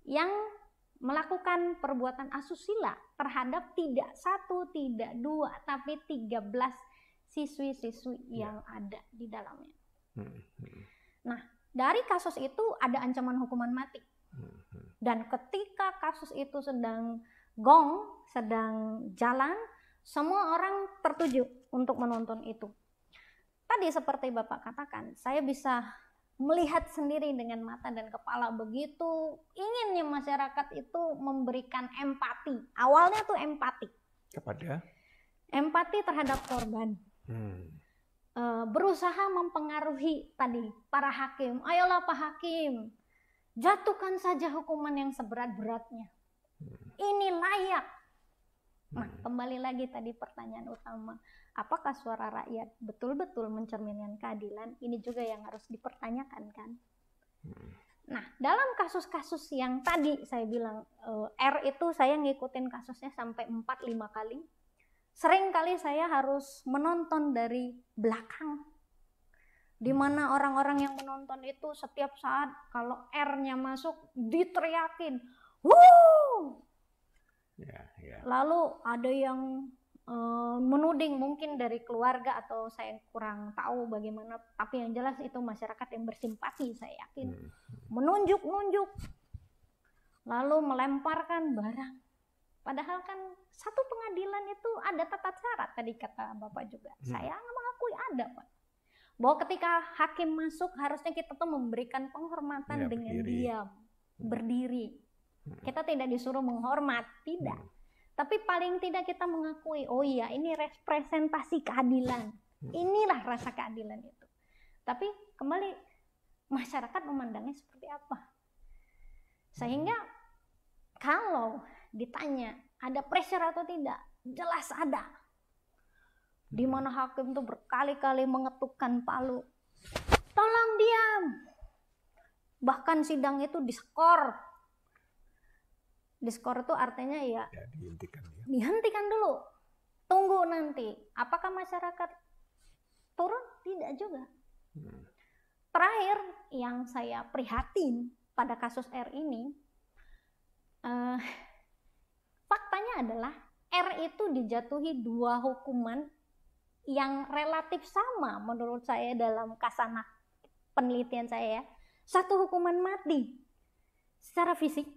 yang melakukan perbuatan asusila terhadap tidak satu, tidak dua, tapi 13 siswi-siswi yang ada di dalamnya. Nah, dari kasus itu ada ancaman hukuman mati. Dan ketika kasus itu sedang jalan, semua orang tertuju untuk menonton itu. Tadi seperti Bapak katakan, saya bisa melihat sendiri dengan mata dan kepala begitu inginnya masyarakat itu memberikan empati. Awalnya tuh empati. Kepada? Empati terhadap korban. Berusaha mempengaruhi tadi para hakim. Ayolah Pak Hakim, jatuhkan saja hukuman yang seberat-beratnya. Ini layak. Nah, kembali lagi tadi pertanyaan utama. Apakah suara rakyat betul-betul mencerminkan keadilan? Ini juga yang harus dipertanyakan kan. Nah, dalam kasus-kasus yang tadi saya bilang, R itu saya ngikutin kasusnya sampai 4-5 kali. Sering kali saya harus menonton dari belakang. di mana orang-orang yang menonton itu setiap saat kalau R-nya masuk diteriakin, wuh. Lalu ada yang menuding mungkin dari keluarga atau saya kurang tahu bagaimana, tapi yang jelas itu masyarakat yang bersimpati, saya yakin, menunjuk-nunjuk, lalu melemparkan barang. Padahal kan satu pengadilan itu ada tata cara, tadi kata Bapak juga. Saya mengakui ada, Pak. Bahwa ketika hakim masuk harusnya kita tuh memberikan penghormatan dengan diam, berdiri. Kita tidak disuruh menghormat, tidak. Tapi paling tidak kita mengakui, oh iya ini representasi keadilan. Inilah rasa keadilan itu. Tapi kembali masyarakat memandangnya seperti apa? Sehingga kalau ditanya ada pressure atau tidak, jelas ada. Di mana hakim tuh berkali-kali mengetukkan palu. Tolong diam. Bahkan sidang itu diskor. Diskor itu artinya ya dihentikan dulu. Tunggu nanti. Apakah masyarakat turun? Tidak juga. Terakhir yang saya prihatin pada kasus R ini, faktanya adalah R itu dijatuhi 2 hukuman yang relatif sama menurut saya dalam kasanah penelitian saya ya. 1 hukuman mati secara fisik,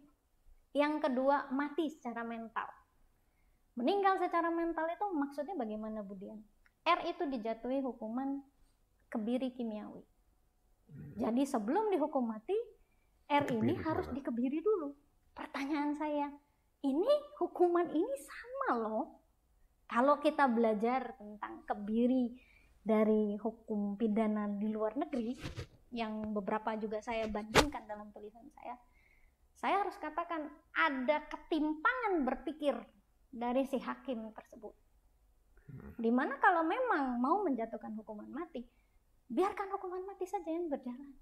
yang kedua mati secara mental. Meninggal secara mental itu maksudnya bagaimana, Budian? R itu dijatuhi hukuman kebiri kimiawi. Jadi sebelum dihukum mati, R ini harus dikebiri dulu. Pertanyaan saya, ini hukuman ini sama loh. Kalau kita belajar tentang kebiri dari hukum pidana di luar negeri, yang beberapa juga saya bandingkan dalam tulisan saya harus katakan ada ketimpangan berpikir dari si hakim tersebut. Dimana kalau memang mau menjatuhkan hukuman mati, biarkan hukuman mati saja yang berjalan.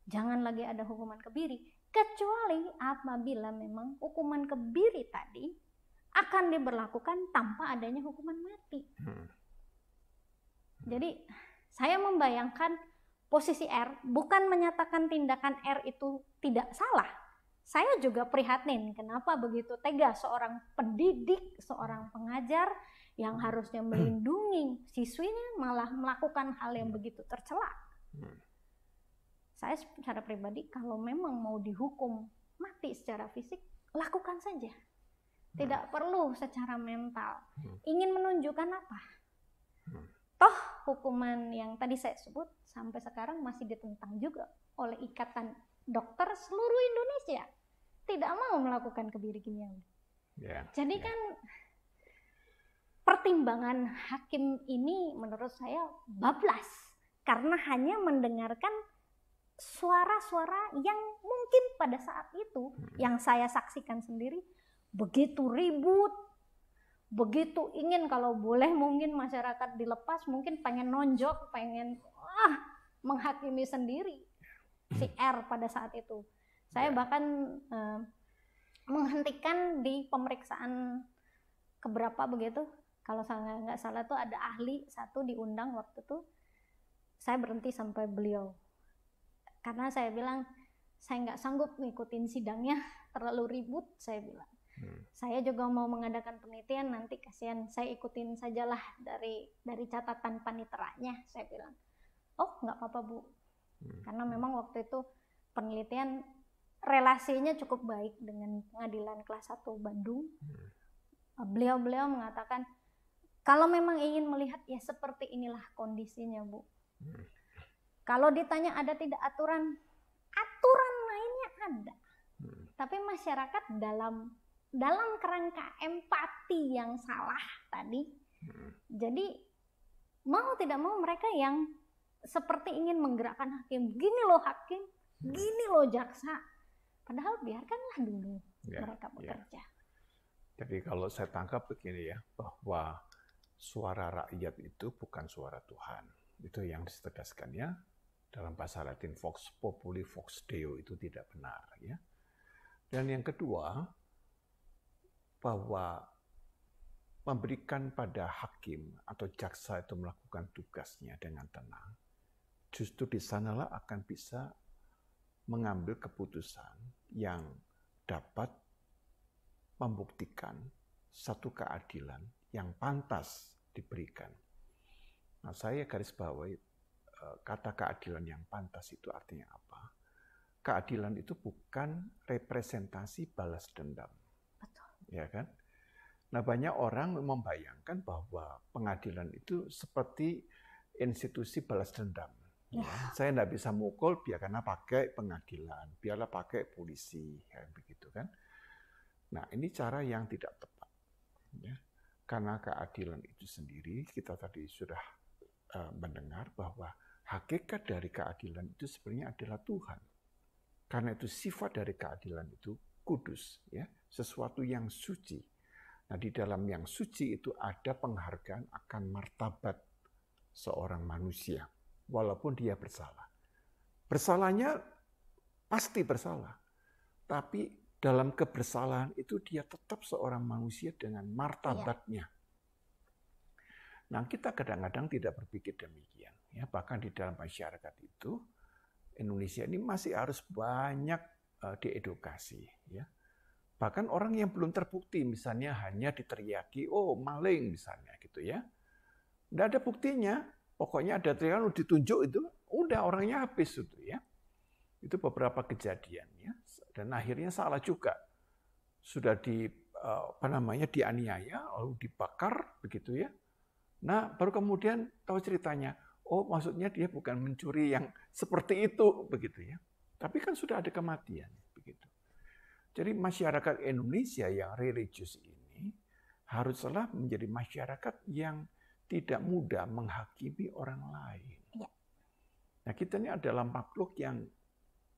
Jangan lagi ada hukuman kebiri, kecuali apabila memang hukuman kebiri tadi akan diberlakukan tanpa adanya hukuman mati. Jadi saya membayangkan posisi R, bukan menyatakan tindakan R itu tidak salah. Saya juga prihatin kenapa begitu tega seorang pendidik, seorang pengajar yang harusnya melindungi siswinya malah melakukan hal yang begitu tercela. Saya secara pribadi kalau memang mau dihukum mati secara fisik, lakukan saja. Tidak perlu secara mental. Ingin menunjukkan apa? Toh hukuman yang tadi saya sebut sampai sekarang masih ditentang juga oleh Ikatan Dokter seluruh Indonesia. Tidak mau melakukan kebiri kimiawi. Jadi kan pertimbangan hakim ini menurut saya bablas. Karena hanya mendengarkan suara-suara yang mungkin pada saat itu yang saya saksikan sendiri begitu ribut, begitu ingin kalau boleh mungkin masyarakat dilepas, mungkin pengen nonjok, pengen menghakimi sendiri si R pada saat itu. Saya bahkan menghentikan di pemeriksaan keberapa begitu, kalau saya nggak salah tuh ada ahli satu diundang waktu itu, saya berhenti sampai beliau. Karena saya bilang, saya nggak sanggup ngikutin sidangnya, terlalu ribut, saya bilang. Saya juga mau mengadakan penelitian, nanti kasihan saya ikutin sajalah dari catatan paniteranya, saya bilang. Oh, nggak apa-apa, Bu. Karena memang waktu itu penelitian relasinya cukup baik dengan pengadilan kelas 1 Bandung. Beliau mengatakan, kalau memang ingin melihat, ya seperti inilah kondisinya, Bu. Kalau ditanya ada tidak aturan mainnya ada. Tapi masyarakat dalam kerangka empati yang salah tadi, jadi mau tidak mau mereka yang seperti ingin menggerakkan hakim, gini loh hakim, gini loh jaksa, padahal biarkanlah dulu mereka bekerja. Jadi kalau saya tangkap begini ya, bahwa suara rakyat itu bukan suara Tuhan, itu yang ditegaskan ya, dalam bahasa Latin vox populi vox deo, itu tidak benar ya. Dan yang kedua, bahwa memberikan pada hakim atau jaksa itu melakukan tugasnya dengan tenang, justru di sanalah akan bisa mengambil keputusan yang dapat membuktikan satu keadilan yang pantas diberikan. Nah, saya garis bawahi kata keadilan yang pantas itu artinya apa? Keadilan itu bukan representasi balas dendam. Betul. Ya kan? Nah, banyak orang membayangkan bahwa pengadilan itu seperti institusi balas dendam. Ya. Saya tidak bisa mukul, biarkanlah pakai pengadilan, biarlah pakai polisi, kayak begitu kan. Nah, ini cara yang tidak tepat. Ya. Karena keadilan itu sendiri, kita tadi sudah mendengar bahwa hakikat dari keadilan itu sebenarnya adalah Tuhan. Karena itu sifat dari keadilan itu kudus, ya, sesuatu yang suci. Nah, di dalam yang suci itu ada penghargaan akan martabat seorang manusia. Walaupun dia bersalah. Bersalahnya pasti bersalah. Tapi dalam kebersalahan itu dia tetap seorang manusia dengan martabatnya. Nah, kita kadang-kadang tidak berpikir demikian. Ya, bahkan di dalam masyarakat itu, Indonesia ini masih harus banyak diedukasi. Ya. Bahkan orang yang belum terbukti, misalnya hanya diteriaki, oh maling misalnya gitu ya. Tidak ada buktinya. Pokoknya ada teriakan ditunjuk itu, udah orangnya habis itu ya. Itu beberapa kejadian ya. Dan akhirnya salah juga. Sudah dianiaya lalu dibakar begitu ya. Nah, baru kemudian tahu ceritanya, oh maksudnya dia bukan mencuri yang seperti itu begitu ya. Tapi kan sudah ada kematian begitu. Jadi masyarakat Indonesia yang religius ini haruslah menjadi masyarakat yang tidak mudah menghakimi orang lain. Ya. Nah, kita ini adalah makhluk yang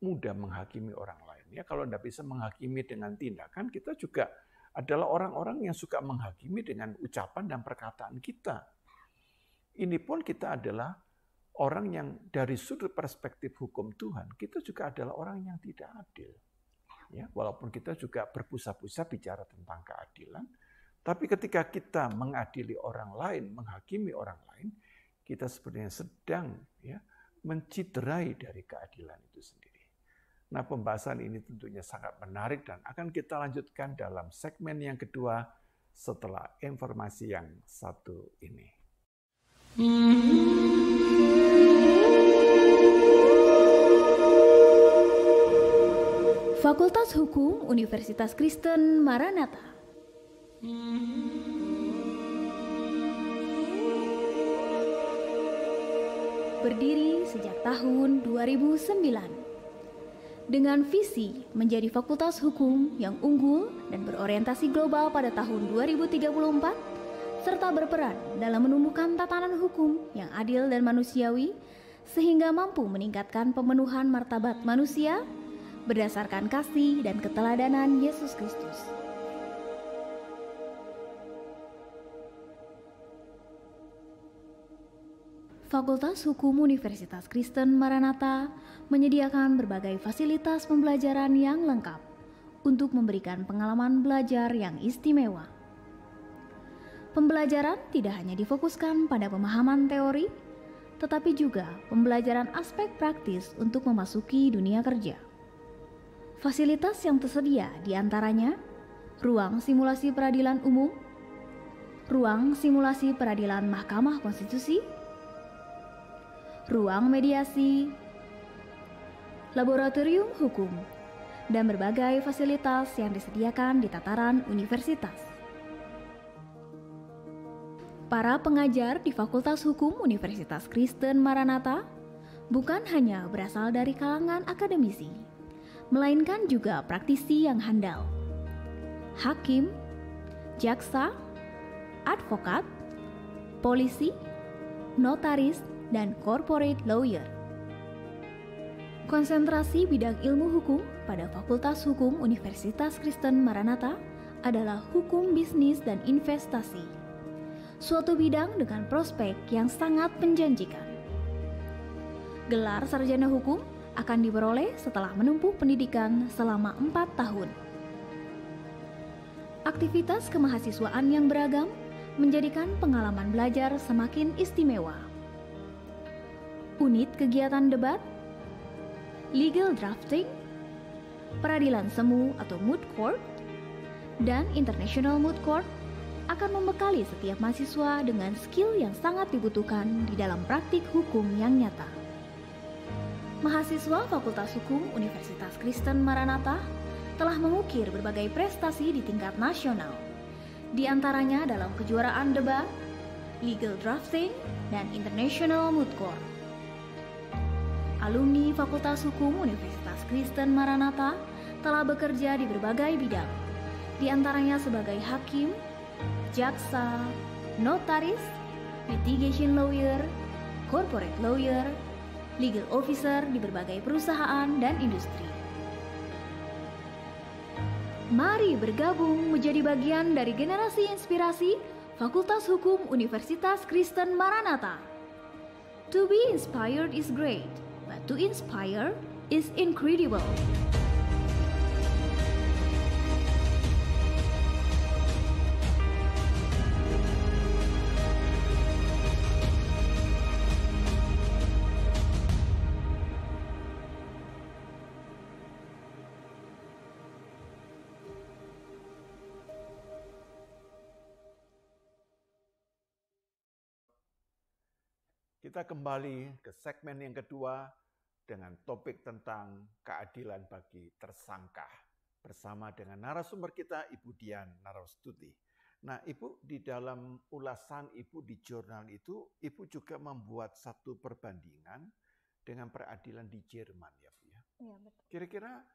mudah menghakimi orang lain. Ya, kalau tidak bisa menghakimi dengan tindakan, kita juga adalah orang-orang yang suka menghakimi dengan ucapan dan perkataan kita. Ini pun kita adalah orang yang dari sudut perspektif hukum Tuhan, kita juga adalah orang yang tidak adil. Ya, walaupun kita juga berpusat-pusat bicara tentang keadilan, tapi ketika kita mengadili orang lain, menghakimi orang lain, kita sebenarnya sedang ya, menciderai dari keadilan itu sendiri. Nah, pembahasan ini tentunya sangat menarik dan akan kita lanjutkan dalam segmen yang kedua setelah informasi yang satu ini. Fakultas Hukum Universitas Kristen Maranatha. Berdiri sejak tahun 2009. Dengan visi menjadi fakultas hukum yang unggul dan berorientasi global pada tahun 2034, serta berperan dalam menumbuhkan tatanan hukum yang adil dan manusiawi, sehingga mampu meningkatkan pemenuhan martabat manusia berdasarkan kasih dan keteladanan Yesus Kristus. Fakultas Hukum Universitas Kristen Maranatha menyediakan berbagai fasilitas pembelajaran yang lengkap untuk memberikan pengalaman belajar yang istimewa. Pembelajaran tidak hanya difokuskan pada pemahaman teori, tetapi juga pembelajaran aspek praktis untuk memasuki dunia kerja. Fasilitas yang tersedia diantaranya ruang simulasi peradilan umum, ruang simulasi peradilan Mahkamah Konstitusi, ruang mediasi, laboratorium hukum, dan berbagai fasilitas yang disediakan di tataran universitas. Para pengajar di Fakultas Hukum Universitas Kristen Maranatha bukan hanya berasal dari kalangan akademisi, melainkan juga praktisi yang handal. Hakim, jaksa, advokat, polisi, notaris, dan corporate lawyer. Konsentrasi bidang ilmu hukum pada Fakultas Hukum Universitas Kristen Maranatha adalah hukum bisnis dan investasi, suatu bidang dengan prospek yang sangat menjanjikan. Gelar sarjana hukum akan diperoleh setelah menempuh pendidikan selama 4 tahun. Aktivitas kemahasiswaan yang beragam menjadikan pengalaman belajar semakin istimewa. unit kegiatan debat, legal drafting, peradilan semu atau moot court, dan international moot court akan membekali setiap mahasiswa dengan skill yang sangat dibutuhkan di dalam praktik hukum yang nyata. Mahasiswa Fakultas Hukum Universitas Kristen Maranatha telah mengukir berbagai prestasi di tingkat nasional, di antaranya dalam kejuaraan debat, legal drafting, dan international moot court. Alumni Fakultas Hukum Universitas Kristen Maranatha telah bekerja di berbagai bidang, di antaranya sebagai hakim, jaksa, notaris, litigation lawyer, corporate lawyer, legal officer di berbagai perusahaan dan industri. Mari bergabung menjadi bagian dari generasi inspirasi Fakultas Hukum Universitas Kristen Maranatha. To be inspired is great, but to inspire is incredible. Kita kembali ke segmen yang kedua dengan topik tentang keadilan bagi tersangka bersama dengan narasumber kita Ibu Dian Narastuti. Nah, Ibu, di dalam ulasan Ibu di jurnal itu, Ibu juga membuat satu perbandingan dengan peradilan di Jerman, ya Bu ya. Iya, betul. Kira-kira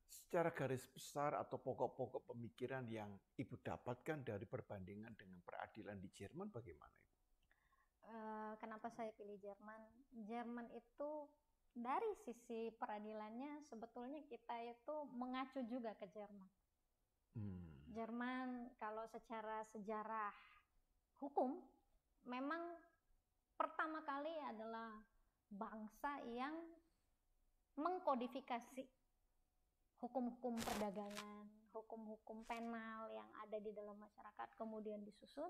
secara garis besar atau pokok-pokok pemikiran yang Ibu dapatkan dari perbandingan dengan peradilan di Jerman bagaimana, Ibu? Kenapa saya pilih Jerman? Jerman itu dari sisi peradilannya sebetulnya kita itu mengacu juga ke Jerman. Jerman kalau secara sejarah hukum memang pertama kali adalah bangsa yang mengkodifikasi hukum-hukum perdagangan, hukum-hukum penal yang ada di dalam masyarakat kemudian disusun.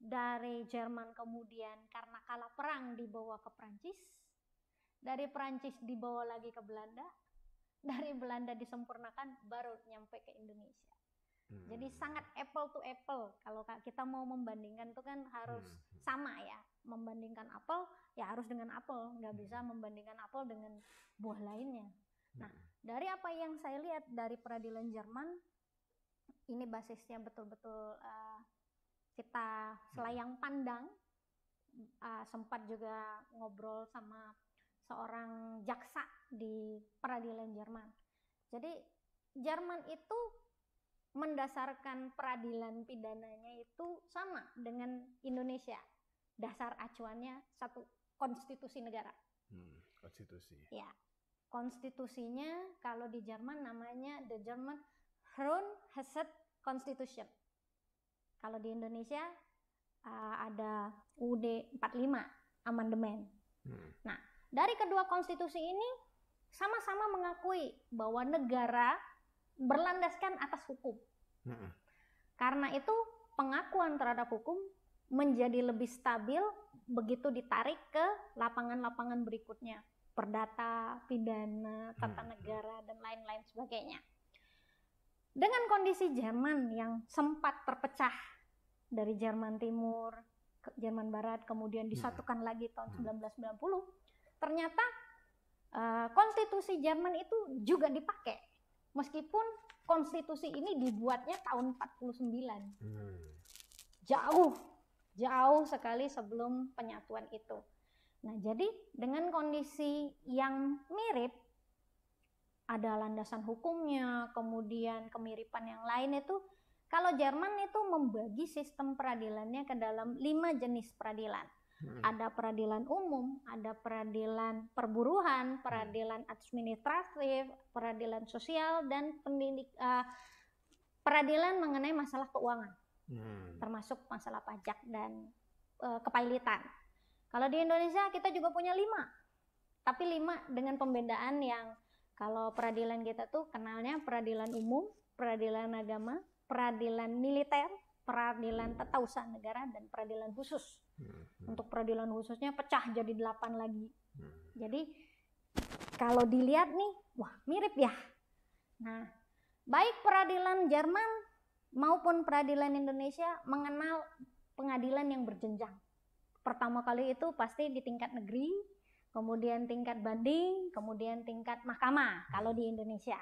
Dari Jerman kemudian karena kalah perang dibawa ke Prancis, dari Prancis dibawa lagi ke Belanda, dari Belanda disempurnakan baru nyampe ke Indonesia. Jadi sangat apple to apple. Kalau kita mau membandingkan itu kan harus sama ya, membandingkan apel ya harus dengan apel, nggak bisa membandingkan apel dengan buah lainnya. Nah, dari apa yang saya lihat dari peradilan Jerman, ini basisnya betul-betul kita selayang pandang, sempat juga ngobrol sama seorang jaksa di peradilan Jerman. Jadi Jerman itu mendasarkan peradilan pidananya itu sama dengan Indonesia. Dasar acuannya satu, konstitusi negara. Konstitusi. Ya, konstitusinya kalau di Jerman namanya the German Grundgesetz Constitution. Kalau di Indonesia ada UUD 45 amandemen. Nah, dari kedua konstitusi ini sama-sama mengakui bahwa negara berlandaskan atas hukum. Karena itu pengakuan terhadap hukum menjadi lebih stabil begitu ditarik ke lapangan-lapangan berikutnya. Perdata, pidana, tata negara, dan lain-lain sebagainya. Dengan kondisi Jerman yang sempat terpecah dari Jerman Timur ke Jerman Barat, kemudian disatukan lagi tahun 1990, ternyata konstitusi Jerman itu juga dipakai. Meskipun konstitusi ini dibuatnya tahun 49. Jauh sekali sebelum penyatuan itu. Nah, jadi dengan kondisi yang mirip, ada landasan hukumnya, kemudian kemiripan yang lain itu, kalau Jerman itu membagi sistem peradilannya ke dalam 5 jenis peradilan. Ada peradilan umum, ada peradilan perburuhan, peradilan administratif, peradilan sosial, dan peradilan mengenai masalah keuangan, termasuk masalah pajak dan kepailitan. Kalau di Indonesia kita juga punya 5, tapi 5 dengan pembedaan yang kalau peradilan kita tuh kenalnya peradilan umum, peradilan agama, peradilan militer, peradilan tata usaha negara dan peradilan khusus. Untuk peradilan khususnya pecah jadi 8 lagi. Jadi kalau dilihat nih, wah mirip ya. Nah, baik peradilan Jerman maupun peradilan Indonesia mengenal pengadilan yang berjenjang. Pertama kali itu pasti di tingkat negeri, kemudian tingkat banding, kemudian tingkat mahkamah kalau di Indonesia.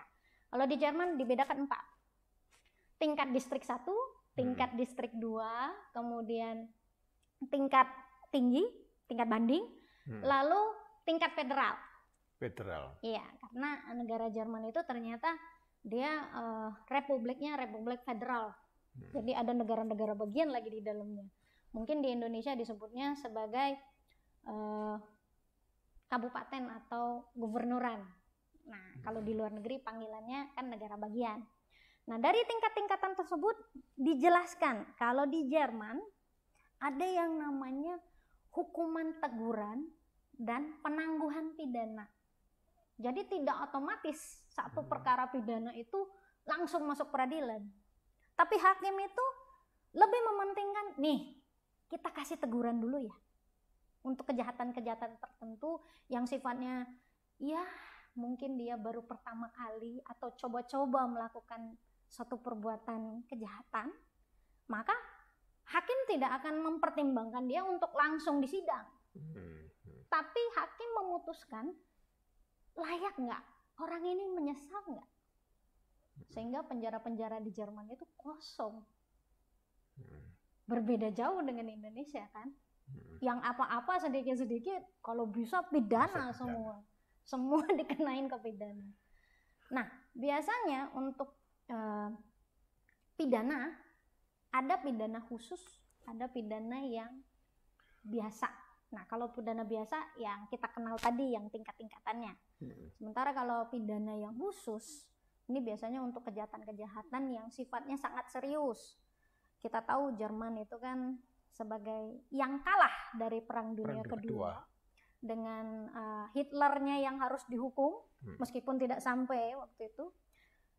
Kalau di Jerman dibedakan 4. Tingkat distrik 1, tingkat distrik 2, kemudian tingkat tinggi, tingkat banding, lalu tingkat federal. Federal. Iya, karena negara Jerman itu ternyata dia republiknya republik federal. Jadi ada negara-negara bagian lagi di dalamnya. Mungkin di Indonesia disebutnya sebagai kabupaten atau gubernuran. Nah, kalau di luar negeri panggilannya kan negara bagian. Nah, dari tingkat-tingkatan tersebut dijelaskan kalau di Jerman ada yang namanya hukuman teguran dan penangguhan pidana. Jadi tidak otomatis satu perkara pidana itu langsung masuk peradilan. Tapi hakim itu lebih mementingkan, nih kita kasih teguran dulu ya. Untuk kejahatan-kejahatan tertentu yang sifatnya ya mungkin dia baru pertama kali atau coba-coba melakukan suatu perbuatan kejahatan, maka hakim tidak akan mempertimbangkan dia untuk langsung disidang. Tapi hakim memutuskan layak nggak? Orang ini menyesal nggak? Sehingga penjara-penjara di Jerman itu kosong. Berbeda jauh dengan Indonesia kan? Yang apa-apa sedikit-sedikit kalau bisa pidana semua. Semua dikenain ke pidana. Nah, biasanya untuk pidana, ada pidana khusus, ada pidana yang biasa. Nah, kalau pidana biasa yang kita kenal tadi, yang tingkat-tingkatannya. Sementara kalau pidana yang khusus, ini biasanya untuk kejahatan-kejahatan yang sifatnya sangat serius. Kita tahu Jerman itu kan sebagai yang kalah dari Perang Dunia Kedua. Dengan Hitlernya yang harus dihukum, meskipun tidak sampai waktu itu.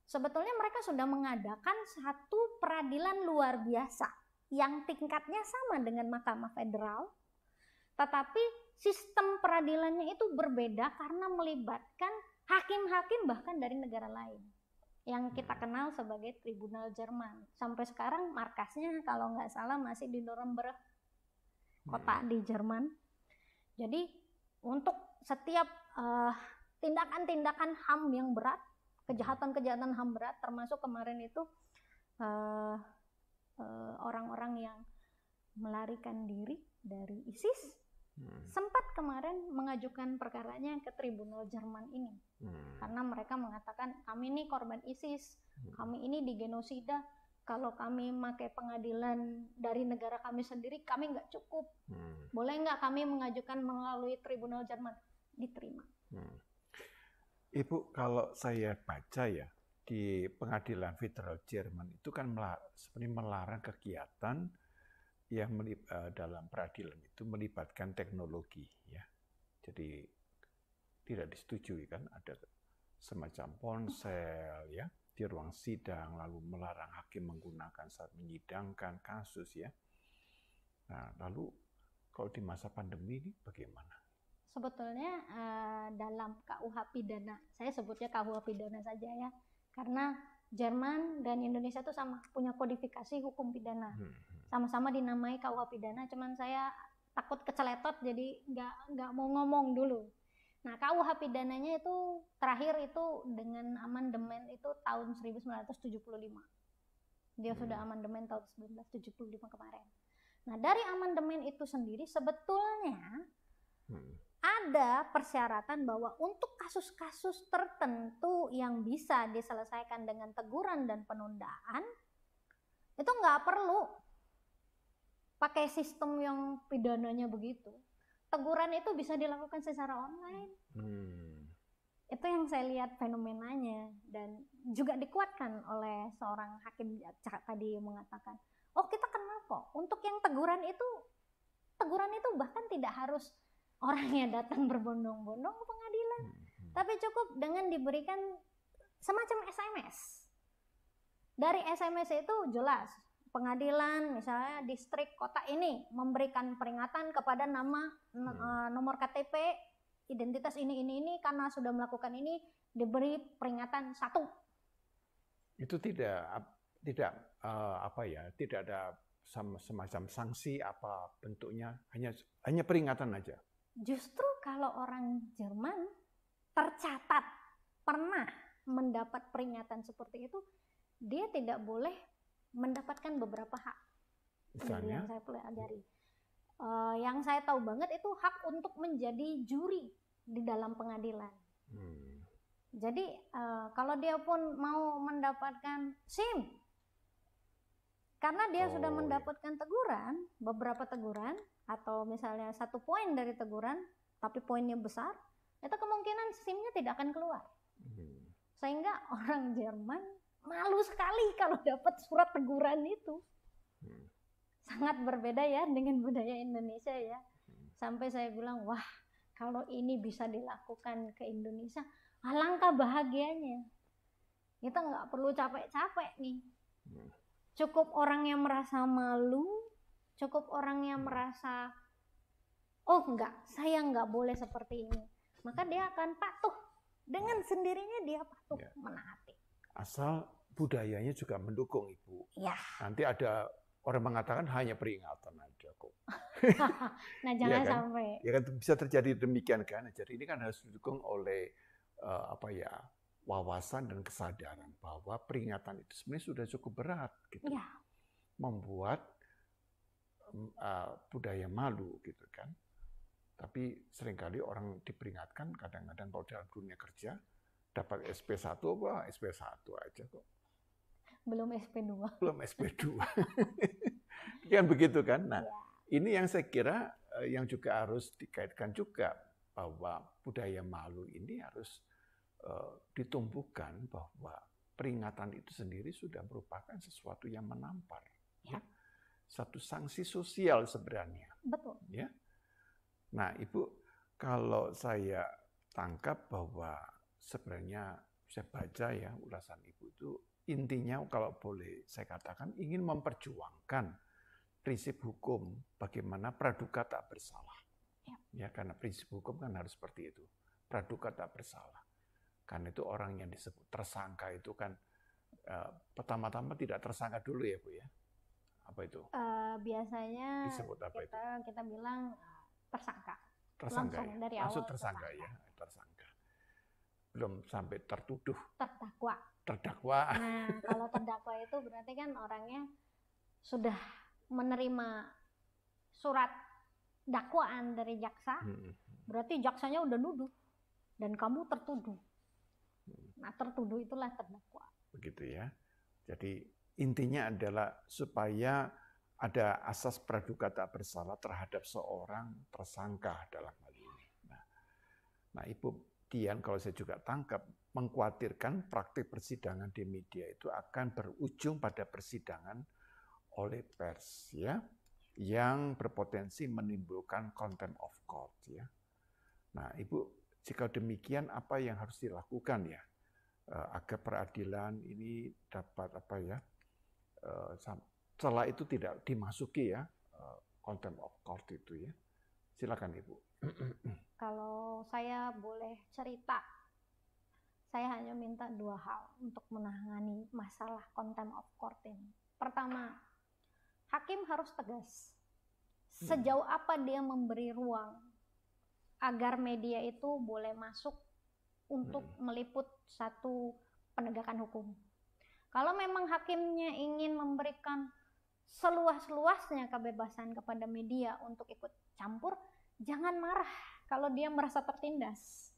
Sebetulnya mereka sudah mengadakan satu peradilan luar biasa yang tingkatnya sama dengan Mahkamah Federal, tetapi sistem peradilannya itu berbeda karena melibatkan hakim-hakim bahkan dari negara lain yang kita kenal sebagai Tribunal Jerman. Sampai sekarang markasnya kalau nggak salah masih di Nuremberg, kota di Jerman. Jadi untuk setiap tindakan-tindakan HAM yang berat, kejahatan-kejahatan HAM berat, termasuk kemarin itu orang-orang yang melarikan diri dari ISIS, sempat kemarin mengajukan perkaranya ke Tribunal Jerman ini. Karena mereka mengatakan, kami ini korban ISIS, kami ini digenosida, kalau kami pakai pengadilan dari negara kami sendiri, kami nggak cukup. Boleh nggak kami mengajukan melalui Tribunal Jerman? Diterima. Ibu, kalau saya baca ya, di pengadilan federal Jerman itu kan sebenarnya melarang kegiatan yang dalam peradilan itu melibatkan teknologi, ya. Jadi tidak disetujui kan, ada semacam ponsel ya di ruang sidang, lalu melarang hakim menggunakan saat menyidangkan kasus ya. Nah, lalu kalau di masa pandemi ini bagaimana? Sebetulnya dalam KUH pidana, saya sebutnya KUH pidana saja ya, karena Jerman dan Indonesia itu sama punya kodifikasi hukum pidana, sama-sama dinamai KUH pidana, cuman saya takut keceletot jadi nggak mau ngomong dulu. Nah, KUH pidananya itu terakhir itu dengan amandemen itu tahun 1975. Dia sudah amandemen tahun 1975 kemarin. Nah, dari amandemen itu sendiri sebetulnya ada persyaratan bahwa untuk kasus-kasus tertentu yang bisa diselesaikan dengan teguran dan penundaan, itu nggak perlu pakai sistem yang pidananya begitu. Teguran itu bisa dilakukan secara online. Itu yang saya lihat fenomenanya, dan juga dikuatkan oleh seorang hakim tadi yang mengatakan, oh kita kenal kok, untuk yang teguran itu bahkan tidak harus orangnya datang berbondong-bondong ke pengadilan, tapi cukup dengan diberikan semacam SMS. Dari SMS itu jelas pengadilan misalnya distrik kota ini memberikan peringatan kepada nama nomor KTP identitas ini karena sudah melakukan ini diberi peringatan 1. Itu tidak ada semacam sanksi apa bentuknya, hanya peringatan aja. Justru kalau orang Jerman tercatat pernah mendapat peringatan seperti itu, dia tidak boleh mendapatkan beberapa hak. Misalnya? Yang saya pelajari. Yang saya tahu banget itu hak untuk menjadi juri di dalam pengadilan. Jadi kalau dia pun mau mendapatkan SIM, karena dia sudah mendapatkan teguran, beberapa teguran, atau misalnya 1 poin dari teguran, tapi poinnya besar, itu kemungkinan SIM-nya tidak akan keluar. Sehingga orang Jerman malu sekali kalau dapat surat teguran itu. Sangat berbeda ya dengan budaya Indonesia ya. Sampai saya bilang, wah kalau ini bisa dilakukan ke Indonesia, alangkah bahagianya. Kita nggak perlu capek-capek nih. Cukup orang yang merasa malu, cukup orang yang merasa, oh enggak, saya nggak boleh seperti ini. Maka dia akan patuh. Dengan sendirinya dia patuh menaati. Asal budayanya juga mendukung, Ibu. Ya. Nanti ada orang mengatakan hanya peringatan aja kok. Nah jangan ya kan? sampai. Ya kan bisa terjadi demikian kan. Jadi ini kan harus didukung oleh wawasan dan kesadaran bahwa peringatan itu sebenarnya sudah cukup berat gitu. Ya. Membuat budaya malu gitu kan. Tapi seringkali orang diperingatkan kadang-kadang kalau dalam dunia kerja dapat SP1, wah SP1 aja kok. Belum SP2. Belum SP2. Kan begitu kan. Nah, ini yang saya kira yang juga harus dikaitkan juga bahwa budaya malu ini harus ditumbuhkan bahwa peringatan itu sendiri sudah merupakan sesuatu yang menampar. Ya. Satu sanksi sosial sebenarnya. Betul. Ya. Nah, Ibu, kalau saya tangkap bahwa sebenarnya saya baca ya ulasan Ibu itu intinya kalau boleh saya katakan ingin memperjuangkan prinsip hukum bagaimana praduga tak bersalah. Ya, karena prinsip hukum kan harus seperti itu. Praduga tak bersalah. Karena itu orang yang disebut tersangka itu kan pertama-tama tidak tersangka dulu ya, Bu ya. Apa itu? Biasanya disebut apa kita bilang tersangka. Tersangka langsung ya? dari Langsung awal tersangka ya, tersangka. Belum sampai tertuduh. Terdakwa. Nah, kalau terdakwa itu berarti kan orangnya sudah menerima surat dakwaan dari jaksa. Berarti jaksanya udah nuduh dan kamu tertuduh. Nah, tertuduh itulah terdakwa. Begitu ya. Jadi intinya adalah supaya ada asas praduga tak bersalah terhadap seorang tersangka dalam hal ini. Nah, Ibu Dian, kalau saya juga tangkap, mengkhawatirkan praktik persidangan di media itu akan berujung pada persidangan oleh pers, ya, yang berpotensi menimbulkan contempt of court, ya. Nah, Ibu, jika demikian, apa yang harus dilakukan ya, agar peradilan ini dapat setelah itu tidak dimasuki ya contempt of court itu ya. Silakan Ibu. Kalau saya boleh cerita, saya hanya minta 2 hal untuk menangani masalah contempt of court ini. Pertama, hakim harus tegas. Sejauh apa dia memberi ruang agar media itu boleh masuk untuk meliput satu penegakan hukum. Kalau memang hakimnya ingin memberikan seluas-luasnya kebebasan kepada media untuk ikut campur, jangan marah kalau dia merasa tertindas.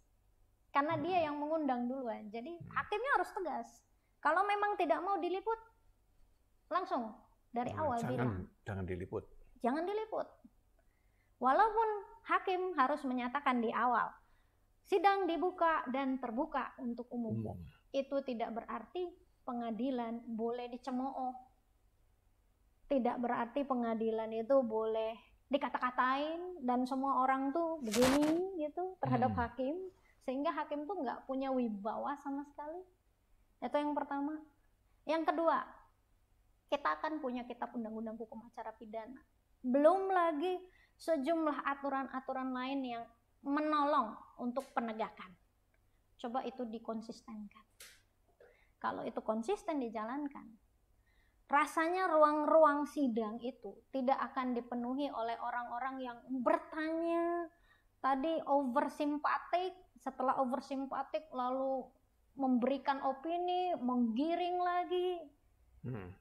Karena dia yang mengundang duluan. Jadi hakimnya harus tegas. Kalau memang tidak mau diliput, langsung dari awal bilang. Jangan diliput. Jangan diliput. Walaupun hakim harus menyatakan di awal, sidang dibuka dan terbuka untuk umum. Itu tidak berarti pengadilan boleh dicemooh. Tidak berarti pengadilan itu boleh dikata-katain dan semua orang tuh begini gitu terhadap hakim, sehingga hakim tuh nggak punya wibawa sama sekali. Itu yang pertama. Yang kedua, kita akan punya kitab undang-undang hukum acara pidana. Belum lagi sejumlah aturan-aturan lain yang menolong untuk penegakan. Coba itu dikonsistenkan. Kalau itu konsisten dijalankan, rasanya ruang-ruang sidang itu tidak akan dipenuhi oleh orang-orang yang bertanya tadi oversimpatik, setelah oversimpatik lalu memberikan opini, menggiring lagi.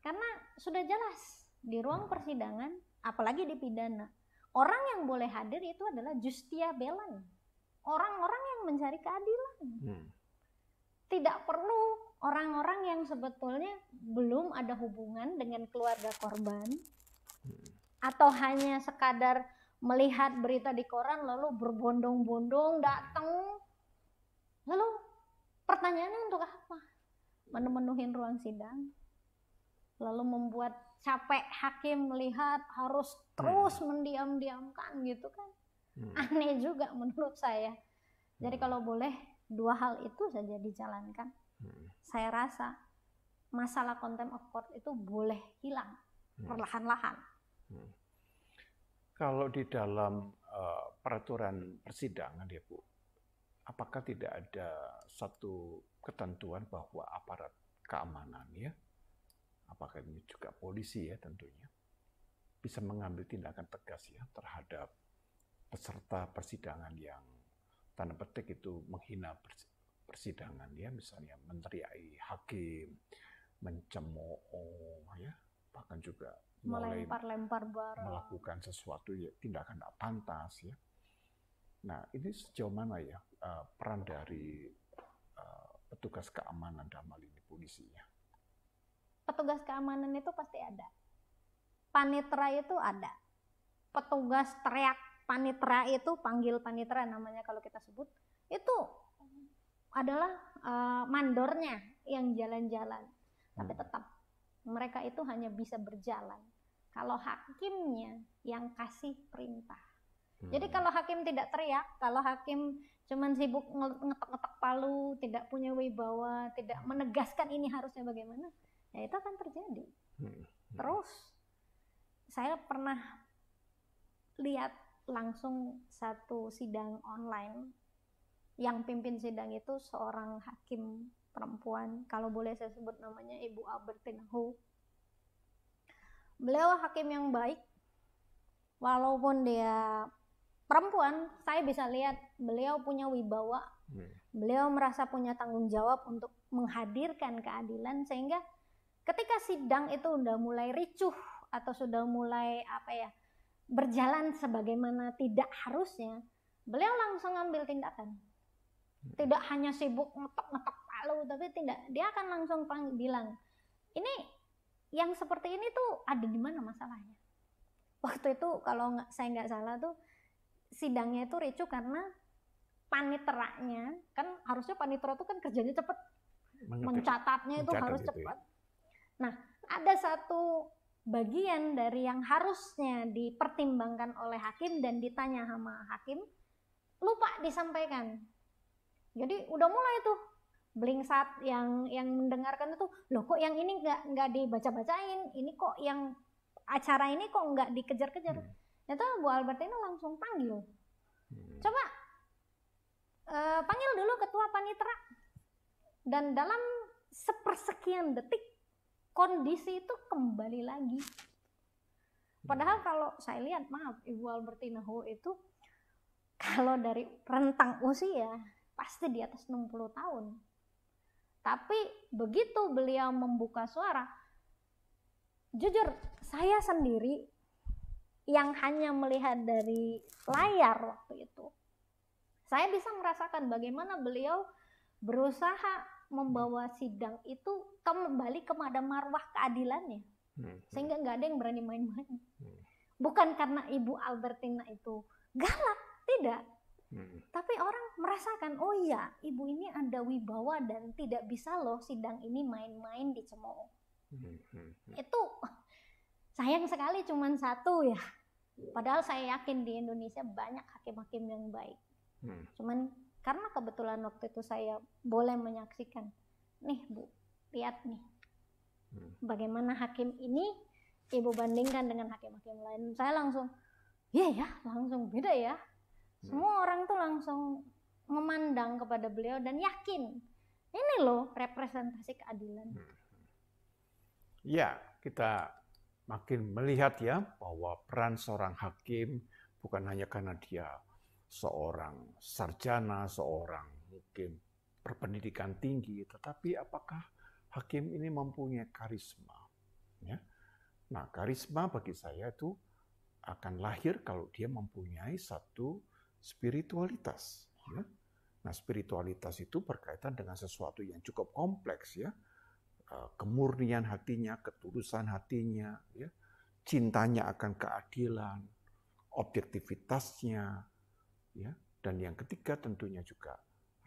Karena sudah jelas di ruang persidangan, apalagi di pidana, orang yang boleh hadir itu adalah justia belan, orang-orang yang mencari keadilan. Tidak perlu orang-orang yang sebetulnya belum ada hubungan dengan keluarga korban, atau hanya sekadar melihat berita di koran lalu berbondong-bondong datang. Lalu pertanyaannya untuk apa? Memenuhi ruang sidang, lalu membuat capek hakim melihat harus terus mendiam-diamkan gitu kan. Aneh juga menurut saya. Jadi kalau boleh dua hal itu saja dijalankan, saya rasa masalah contempt of court itu boleh hilang perlahan-lahan. Kalau di dalam peraturan persidangan ya Bu, apakah tidak ada satu ketentuan bahwa aparat keamanan ya, apakah ini juga polisi ya tentunya, bisa mengambil tindakan tegas ya terhadap peserta persidangan yang tanda petik itu menghina persidangan ya, misalnya meneriaki hakim, mencemooh ya, bahkan juga mulai melempar-lempar barang, melakukan sesuatu ya, tindakan tidak pantas ya. Nah ini sejauh mana ya peran dari petugas keamanan dalam hal ini polisi ya? Petugas keamanan itu pasti ada, panitera itu ada, petugas teriak panitera itu, panggil panitera namanya kalau kita sebut, itu adalah mandornya yang jalan-jalan. Tapi tetap mereka itu hanya bisa berjalan kalau hakimnya yang kasih perintah. Jadi kalau hakim tidak teriak, kalau hakim cuman sibuk ngetok-ngetok palu, tidak punya wibawa, tidak menegaskan ini harusnya bagaimana, ya itu akan terjadi. Terus saya pernah lihat langsung satu sidang online yang pimpin sidang itu seorang hakim perempuan, kalau boleh saya sebut namanya Ibu Albertina Ho. Beliau hakim yang baik, walaupun dia perempuan, saya bisa lihat beliau punya wibawa, beliau merasa punya tanggung jawab untuk menghadirkan keadilan, sehingga ketika sidang itu udah mulai ricuh atau sudah mulai berjalan sebagaimana tidak harusnya, beliau langsung ambil tindakan. Tidak hanya sibuk ngetok-ngetok palu, tapi tidak, dia akan langsung bilang, ini yang seperti ini tuh ada di mana masalahnya. Waktu itu kalau saya nggak salah tuh sidangnya itu ricuh karena paniteranya, kan harusnya panitera itu kan kerjanya cepat, mencatatnya itu harus cepat. Nah, ada satu bagian dari yang harusnya dipertimbangkan oleh hakim dan ditanya sama hakim, lupa disampaikan. Jadi udah mulai tuh blingsat yang mendengarkan itu, loh kok yang ini nggak dibaca-bacain, ini kok yang acara ini kok nggak dikejar-kejar. Itu Bu Albertina langsung panggil, coba panggil dulu ketua panitera. Dan dalam sepersekian detik kondisi itu kembali lagi. Padahal kalau saya lihat, maaf, Ibu Albertina Ho itu kalau dari rentang usia pasti di atas 60 tahun. Tapi begitu beliau membuka suara, jujur saya sendiri yang hanya melihat dari layar waktu itu, saya bisa merasakan bagaimana beliau berusaha membawa sidang itu kembali kepada marwah keadilannya, sehingga nggak ada yang berani main-main. Bukan karena Ibu Albertina itu galak, tidak, tapi orang merasakan, oh iya, ibu ini ada wibawa dan tidak bisa loh sidang ini main-main dicemooh. Itu sayang sekali cuman satu ya, padahal saya yakin di Indonesia banyak hakim-hakim yang baik. Cuman karena kebetulan waktu itu saya boleh menyaksikan, nih Bu, lihat nih, Bagaimana hakim ini Ibu bandingkan dengan hakim-hakim lain. Saya langsung, iya ya, langsung beda ya. Semua orang tuh langsung memandang kepada beliau dan yakin, ini loh representasi keadilan. Ya, kita makin melihat ya bahwa peran seorang hakim bukan hanya karena dia seorang sarjana, seorang mungkin berpendidikan tinggi, tetapi apakah hakim ini mempunyai karisma? Ya. Nah, karisma bagi saya itu akan lahir kalau dia mempunyai satu spiritualitas. Ya. Nah, spiritualitas itu berkaitan dengan sesuatu yang cukup kompleks ya. Kemurnian hatinya, ketulusan hatinya, ya, cintanya akan keadilan, objektivitasnya, ya, dan yang ketiga tentunya juga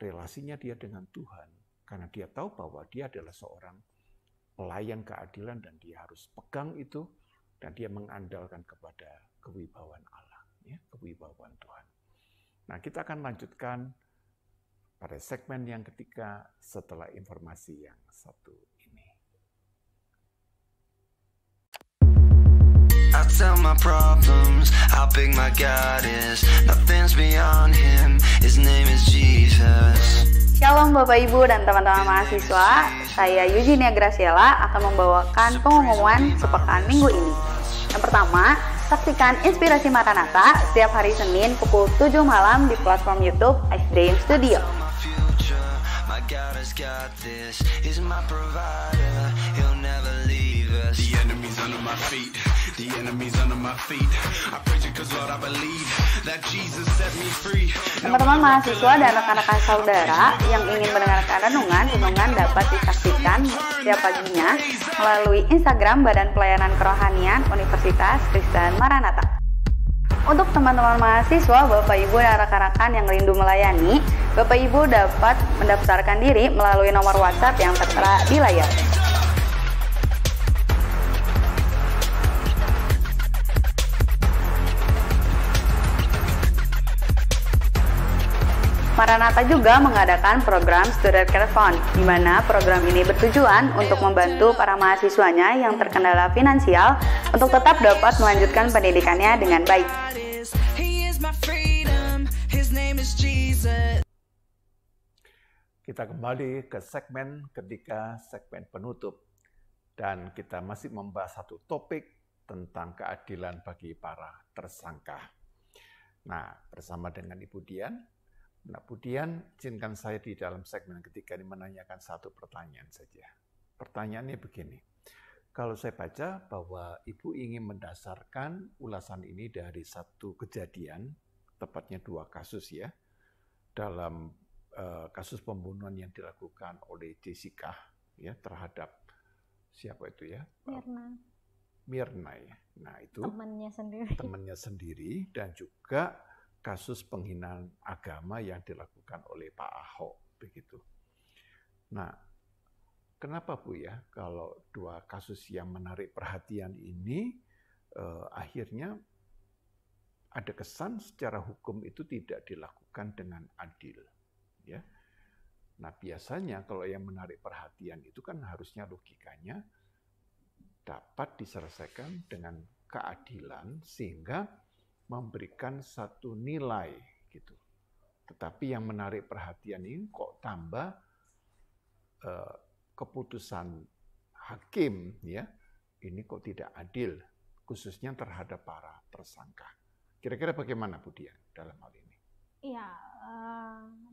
relasinya dia dengan Tuhan, karena dia tahu bahwa dia adalah seorang pelayan keadilan dan dia harus pegang itu dan dia mengandalkan kepada kewibawaan Allah, ya, kewibawaan Tuhan. Nah, kita akan lanjutkan pada segmen yang ketiga setelah informasi yang satu ini. I tell my problems how big my God is. Nothing's beyond him. His name is Jesus. Shalom Bapak Ibu dan teman-teman mahasiswa. Saya Eugenia Graciela akan membawakan pengumuman sepekan minggu ini. Yang pertama, saksikan Inspirasi Maranatha setiap hari Senin pukul 7 malam di platform YouTube Ice Dream Studio. My God has got this. He's my provider. He'll never leave us. The enemy's under my feet. The enemy's under my feet. I praise you 'cause Lord I believe that Jesus set me free. Teman-teman mahasiswa dan rekan-rekan saudara yang ingin mendengarkan renungan dapat disaksikan setiap paginya melalui Instagram Badan Pelayanan Kerohanian Universitas Kristen Maranatha. Untuk teman-teman mahasiswa, Bapak Ibu dan rekan-rekan yang rindu melayani, Bapak Ibu dapat mendaftarkan diri melalui nomor WhatsApp yang tertera di layar. Maranatha juga mengadakan program Student Care Fund, di mana program ini bertujuan untuk membantu para mahasiswanya yang terkendala finansial untuk tetap dapat melanjutkan pendidikannya dengan baik. Kita kembali ke segmen ketiga, segmen penutup. Dan kita masih membahas satu topik tentang keadilan bagi para tersangka. Nah, bersama dengan Ibu Dian. Nah, Bu Dian, izinkan saya di dalam segmen ketiga ini menanyakan satu pertanyaan saja. Pertanyaannya begini, kalau saya baca bahwa Ibu ingin mendasarkan ulasan ini dari satu kejadian, tepatnya 2 kasus ya, dalam kasus pembunuhan yang dilakukan oleh Jessica ya terhadap siapa itu ya? Mirna ya. Nah, itu temannya sendiri dan juga kasus penghinaan agama yang dilakukan oleh Pak Ahok, begitu. Nah, kenapa Bu ya, kalau 2 kasus yang menarik perhatian ini akhirnya ada kesan secara hukum itu tidak dilakukan dengan adil, ya. Nah, biasanya kalau yang menarik perhatian itu kan harusnya logikanya dapat diselesaikan dengan keadilan sehingga memberikan satu nilai gitu. Tetapi yang menarik perhatian ini kok tambah keputusan hakim ya, ini kok tidak adil, khususnya terhadap para tersangka. Kira-kira bagaimana Bu Dian dalam hal ini? Iya,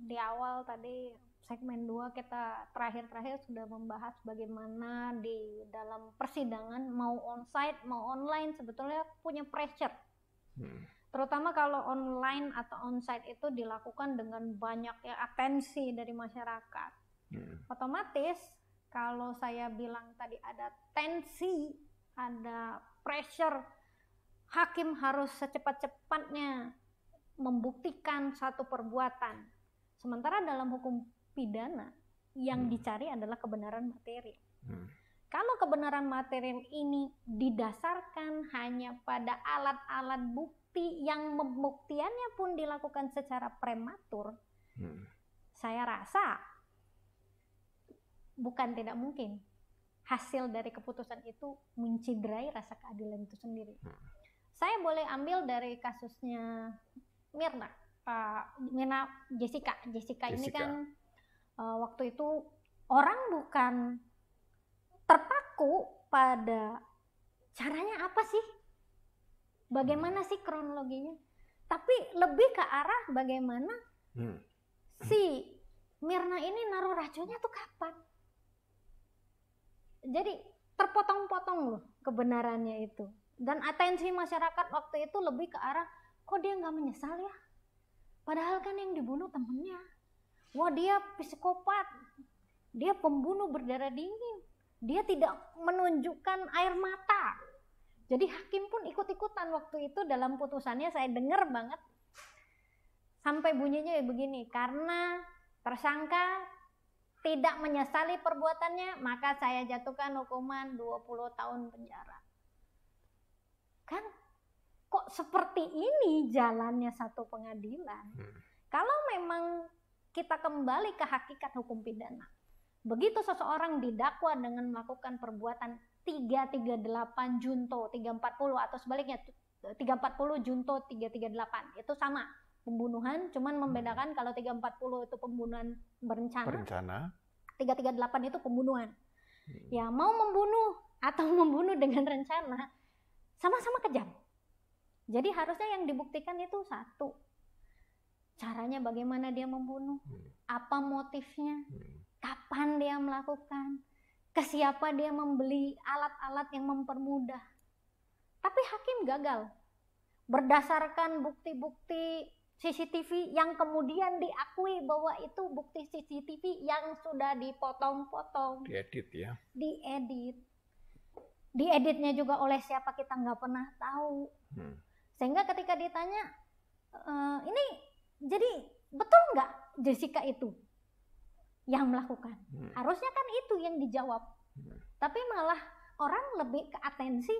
di awal tadi segmen 2 kita terakhir sudah membahas bagaimana di dalam persidangan mau onsite mau online sebetulnya punya pressure. Terutama kalau online atau onsite itu dilakukan dengan banyak ya atensi dari masyarakat. Otomatis kalau saya bilang tadi ada tensi, ada pressure, hakim harus secepat-cepatnya membuktikan satu perbuatan. Sementara dalam hukum pidana yang dicari adalah kebenaran materi. Kalau kebenaran materi ini didasarkan hanya pada alat-alat bukti yang pembuktiannya pun dilakukan secara prematur, saya rasa bukan tidak mungkin hasil dari keputusan itu menciderai rasa keadilan itu sendiri. Saya boleh ambil dari kasusnya Mirna, Jessica ini kan waktu itu orang bukan terpaku pada caranya apa sih, bagaimana sih kronologinya, tapi lebih ke arah bagaimana si Mirna ini naruh racunnya tuh kapan. Jadi terpotong-potong loh kebenarannya itu. Dan atensi masyarakat waktu itu lebih ke arah, kok dia nggak menyesal ya? Padahal kan yang dibunuh temennya. Wah, dia psikopat. Dia pembunuh berdarah dingin. Dia tidak menunjukkan air mata. Jadi hakim pun ikut-ikutan waktu itu dalam putusannya, saya dengar banget. Sampai bunyinya begini, karena tersangka tidak menyesali perbuatannya, maka saya jatuhkan hukuman 20 tahun penjara. Kan kok seperti ini jalannya satu pengadilan? Kalau memang kita kembali ke hakikat hukum pidana, begitu seseorang didakwa dengan melakukan perbuatan 338 junto 340 atau sebaliknya 340 junto 338, itu sama pembunuhan, cuman membedakan kalau 340 itu pembunuhan berencana. 338 itu pembunuhan. Ya, mau membunuh atau membunuh dengan rencana sama-sama kejam. Jadi harusnya yang dibuktikan itu satu, caranya bagaimana dia membunuh, apa motifnya, kapan dia melakukan, ke siapa dia membeli alat-alat yang mempermudah. Tapi hakim gagal berdasarkan bukti-bukti CCTV yang kemudian diakui bahwa itu bukti CCTV yang sudah dipotong-potong, diedit ya, dieditnya juga oleh siapa kita nggak pernah tahu. Sehingga ketika ditanya, ini jadi betul nggak Jessica itu yang melakukan? Harusnya kan itu yang dijawab. Tapi malah orang lebih ke atensi,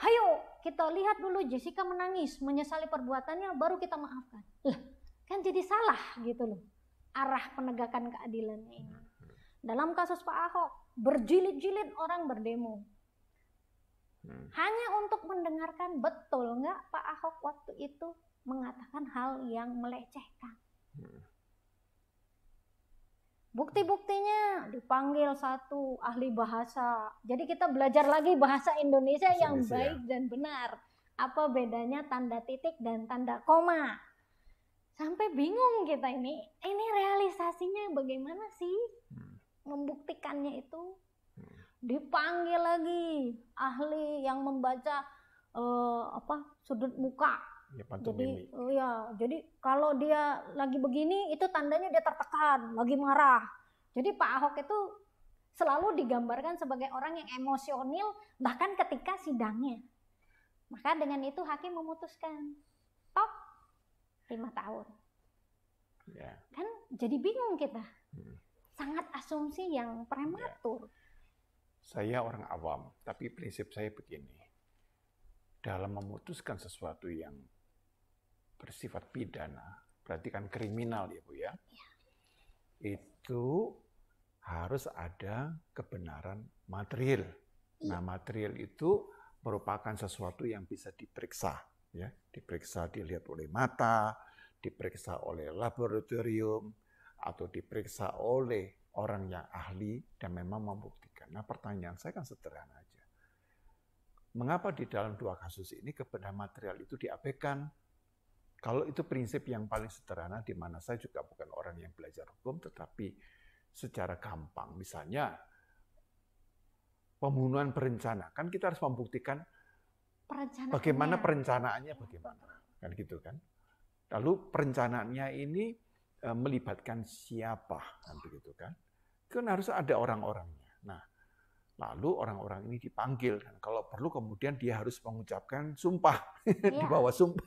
ayo kita lihat dulu Jessica menangis, menyesali perbuatannya, baru kita maafkan. Lah, kan jadi salah gitu loh arah penegakan keadilannya ini. Dalam kasus Pak Ahok, berjilid-jilid orang berdemo. Hanya untuk mendengarkan betul nggak Pak Ahok waktu itu mengatakan hal yang melecehkan. Bukti-buktinya dipanggil satu ahli bahasa. Jadi kita belajar lagi bahasa Indonesia yang baik dan benar. Apa bedanya tanda titik dan tanda koma? Sampai bingung kita ini realisasinya bagaimana sih? Membuktikannya itu. Dipanggil lagi ahli yang membaca sudut muka. Jadi kalau dia lagi begini itu tandanya dia tertekan, lagi marah. Jadi Pak Ahok itu selalu digambarkan sebagai orang yang emosional bahkan ketika sidangnya. Maka dengan itu hakim memutuskan top 5 tahun. Kan jadi bingung kita. Sangat asumsi yang prematur. Saya orang awam, tapi prinsip saya begini. Dalam memutuskan sesuatu yang bersifat pidana, berarti kan kriminal ya Bu ya. Itu harus ada kebenaran material. Nah, material itu merupakan sesuatu yang bisa diperiksa, ya, diperiksa, dilihat oleh mata, diperiksa oleh laboratorium, atau diperiksa oleh orang yang ahli dan memang membuktikan. Nah, pertanyaan saya kan sederhana aja. Mengapa di dalam dua kasus ini kebenaran material itu diabaikan? Kalau itu prinsip yang paling sederhana, di mana saya juga bukan orang yang belajar hukum, tetapi secara gampang, misalnya pembunuhan berencana, kan kita harus membuktikan bagaimana perencanaannya, bagaimana, kan gitu kan. Lalu perencanaannya ini melibatkan siapa, kan begitu kan. Kan harus ada orang-orangnya. Nah, lalu orang-orang ini dipanggil, dan kalau perlu kemudian dia harus mengucapkan sumpah, di bawah sumpah,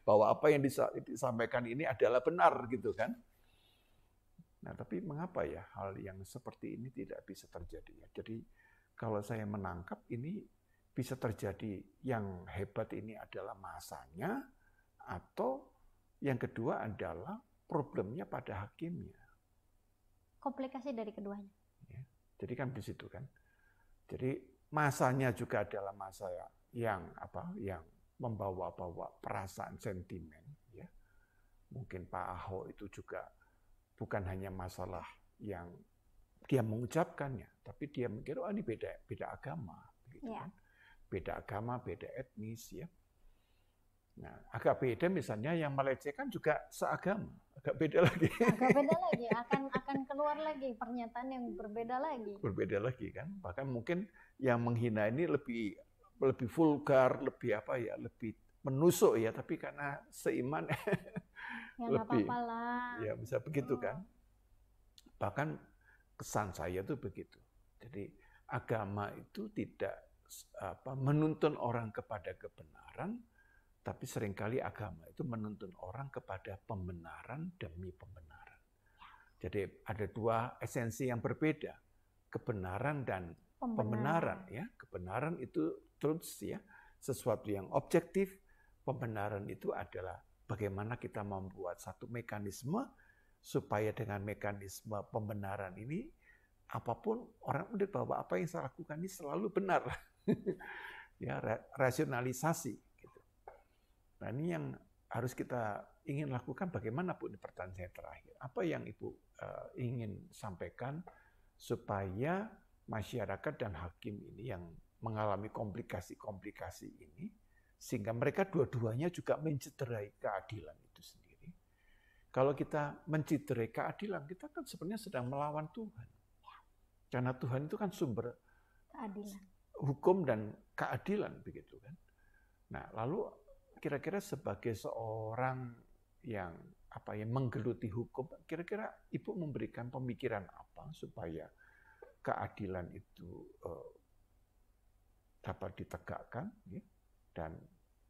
bahwa apa yang disampaikan ini adalah benar, gitu kan. Nah, tapi mengapa ya hal yang seperti ini tidak bisa terjadi? Jadi kalau saya menangkap ini bisa terjadi, yang hebat ini adalah masanya, atau yang kedua adalah problemnya pada hakimnya. Komplikasi dari keduanya. Jadi kan di situ kan. Jadi masanya juga adalah masa yang membawa-bawa perasaan sentimen, ya. Mungkin Pak Ahok itu juga bukan hanya masalah yang dia mengucapkannya, tapi dia mikir, oh ini beda agama, gitu kan. Beda agama, beda etnis, ya. Nah, agak beda misalnya yang melecehkan juga seagama, agak beda lagi. Agak beda lagi, akan keluar lagi pernyataan yang berbeda lagi. Berbeda lagi kan, bahkan mungkin yang menghina ini lebih vulgar, lebih lebih menusuk ya, tapi karena seiman Ya, lebih, apa-apa lah. ya bisa begitu kan. Bahkan kesan saya tuh begitu. Jadi agama itu tidak menuntun orang kepada kebenaran, tapi seringkali agama itu menuntun orang kepada pembenaran demi pembenaran. Jadi ada dua esensi yang berbeda, kebenaran dan pembenaran. Ya, kebenaran itu truth, ya, sesuatu yang objektif. Pembenaran itu adalah bagaimana kita membuat satu mekanisme supaya dengan mekanisme pembenaran ini apapun orang melihat bahwa apa yang saya lakukan ini selalu benar. Ya, rasionalisasi gitu. Nah, ini yang harus kita ingin lakukan bagaimanapun. Pertanyaan saya terakhir, apa yang Ibu ingin sampaikan supaya masyarakat dan hakim ini yang mengalami komplikasi-komplikasi ini, sehingga mereka dua-duanya juga mencederai keadilan itu sendiri. Kalau kita mencederai keadilan, kita kan sebenarnya sedang melawan Tuhan. Karena Tuhan itu kan sumber Keadilan. Hukum dan keadilan, begitu kan. Nah, lalu kira-kira sebagai seorang yang menggeluti hukum, kira-kira Ibu memberikan pemikiran apa supaya keadilan itu dapat ditegakkan, ya? Dan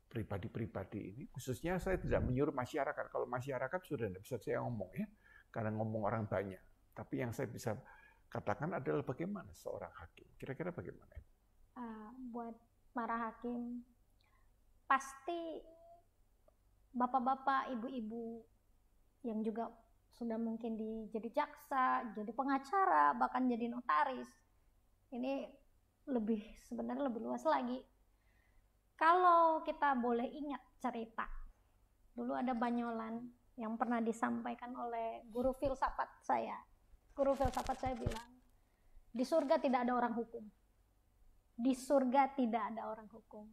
pribadi-pribadi ini, khususnya saya tidak menyuruh masyarakat. Kalau masyarakat sudah tidak bisa saya ngomong, ya, karena ngomong orang banyak. Tapi yang saya bisa katakan adalah bagaimana seorang hakim. Kira-kira bagaimana? Buat para hakim, pasti bapak-bapak, ibu-ibu yang juga sudah mungkin jadi jaksa, jadi pengacara, bahkan jadi notaris. Ini sebenarnya lebih luas lagi. Kalau kita boleh ingat cerita, dulu ada banyolan yang pernah disampaikan oleh guru filsafat saya. Guru filsafat saya bilang, di surga tidak ada orang hukum. Di surga tidak ada orang hukum.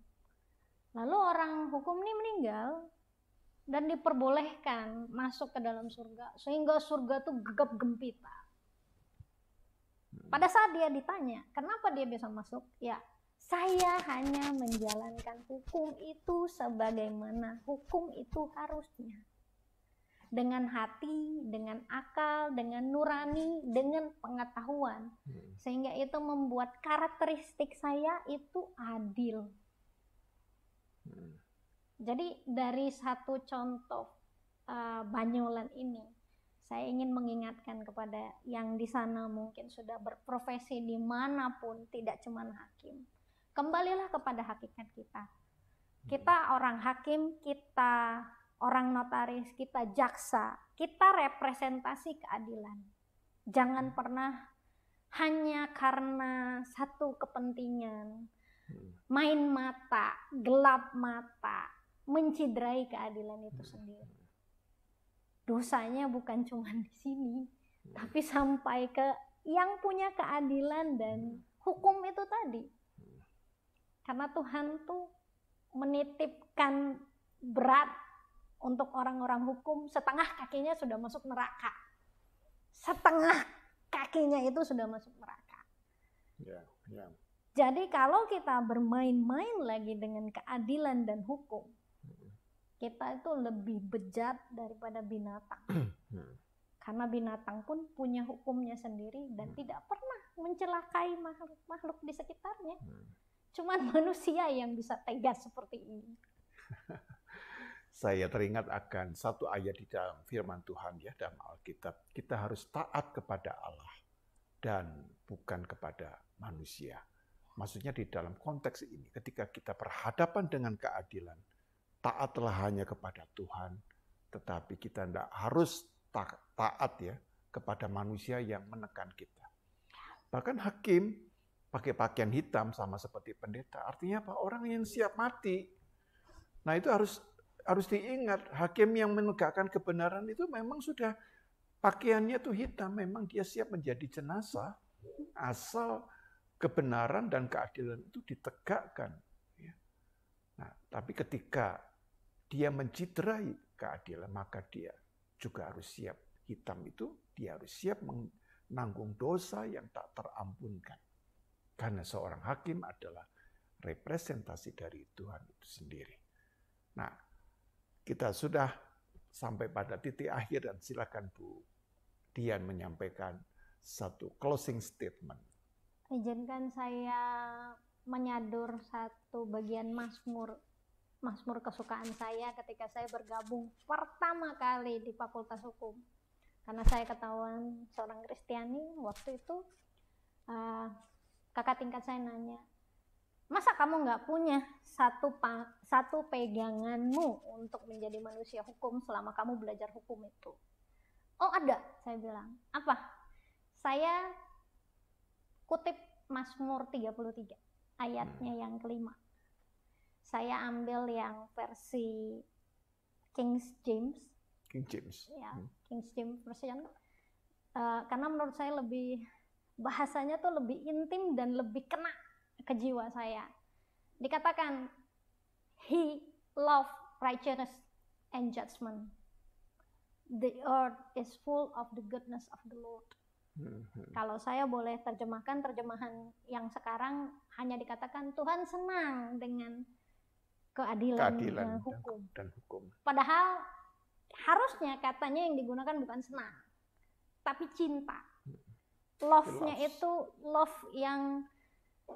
Lalu orang hukum ini meninggal dan diperbolehkan masuk ke dalam surga, sehingga surga itu gegap gempita. Pada saat dia ditanya, kenapa dia bisa masuk? Ya, saya hanya menjalankan hukum itu sebagaimana hukum itu harusnya. Dengan hati, dengan akal, dengan nurani, dengan pengetahuan. Sehingga itu membuat karakteristik saya itu adil. Jadi dari satu contoh banyolan ini, saya ingin mengingatkan kepada yang di sana mungkin sudah berprofesi dimanapun, tidak cuma hakim. Kembalilah kepada hakikat kita. Kita orang hakim, kita orang notaris, kita jaksa, kita representasi keadilan. Jangan pernah hanya karena satu kepentingan, main mata, gelap mata, menciderai keadilan itu sendiri. Dosanya bukan cuma di sini, tapi sampai ke yang punya keadilan dan hukum itu tadi. Karena Tuhan tuh menitipkan berat untuk orang-orang hukum, setengah kakinya sudah masuk neraka. Setengah kakinya itu sudah masuk neraka. Jadi kalau kita bermain-main lagi dengan keadilan dan hukum, kita itu lebih bejat daripada binatang. Karena binatang pun punya hukumnya sendiri dan tidak pernah mencelakai makhluk-makhluk di sekitarnya. Cuman manusia yang bisa tegas seperti ini. Saya teringat akan satu ayat di dalam firman Tuhan, ya, dalam Alkitab. Kita harus taat kepada Allah dan bukan kepada manusia. Maksudnya di dalam konteks ini, ketika kita berhadapan dengan keadilan, taatlah hanya kepada Tuhan, tetapi kita tidak harus taat, ya, kepada manusia yang menekan kita. Bahkan hakim pakai pakaian hitam sama seperti pendeta. Artinya apa? Orang yang siap mati. Nah itu harus diingat. Hakim yang menegakkan kebenaran itu memang sudah pakaiannya tuh hitam. Memang dia siap menjadi jenazah. Asal kebenaran dan keadilan itu ditegakkan. Nah, tapi ketika dia menciderai keadilan, maka dia juga harus siap. Hitam itu dia harus siap menanggung dosa yang tak terampunkan. Karena seorang hakim adalah representasi dari Tuhan itu sendiri. Nah, kita sudah sampai pada titik akhir dan silakan Bu Dian menyampaikan satu closing statement. Izinkan saya menyadur satu bagian Mazmur kesukaan saya ketika saya bergabung pertama kali di Fakultas Hukum. Karena saya ketahuan seorang Kristiani, waktu itu kakak tingkat saya nanya, masa kamu nggak punya satu peganganmu untuk menjadi manusia hukum selama kamu belajar hukum itu? Oh ada, saya bilang. Apa? Saya kutip Mazmur 33, ayatnya yang kelima. Saya ambil yang versi King James. Ya, King James Version. Karena menurut saya bahasanya tuh lebih intim dan lebih kena ke jiwa saya. Dikatakan, He loved righteousness and judgment. The earth is full of the goodness of the Lord. Kalau saya boleh terjemahkan terjemahan yang sekarang hanya dikatakan Tuhan senang dengan keadilan dan hukum. Padahal harusnya katanya yang digunakan bukan senang, tapi cinta. Love-nya itu love yang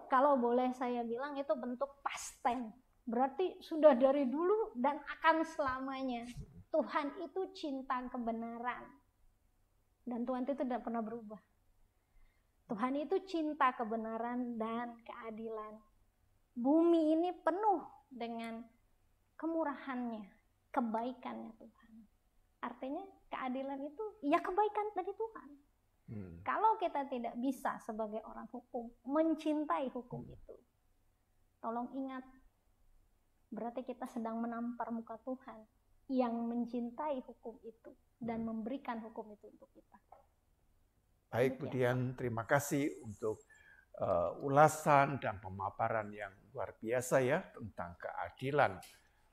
kalau boleh saya bilang itu bentuk past tense. Berarti sudah dari dulu dan akan selamanya. Tuhan itu cinta kebenaran. Dan Tuhan itu tidak pernah berubah. Tuhan itu cinta kebenaran dan keadilan. Bumi ini penuh dengan kemurahannya, kebaikannya Tuhan. Artinya keadilan itu ya kebaikan dari Tuhan. Kalau kita tidak bisa sebagai orang hukum mencintai hukum itu, tolong ingat, berarti kita sedang menampar muka Tuhan yang mencintai hukum itu dan memberikan hukum itu untuk kita. Baik Bu Dian, terima kasih untuk ulasan dan pemaparan yang luar biasa ya tentang keadilan.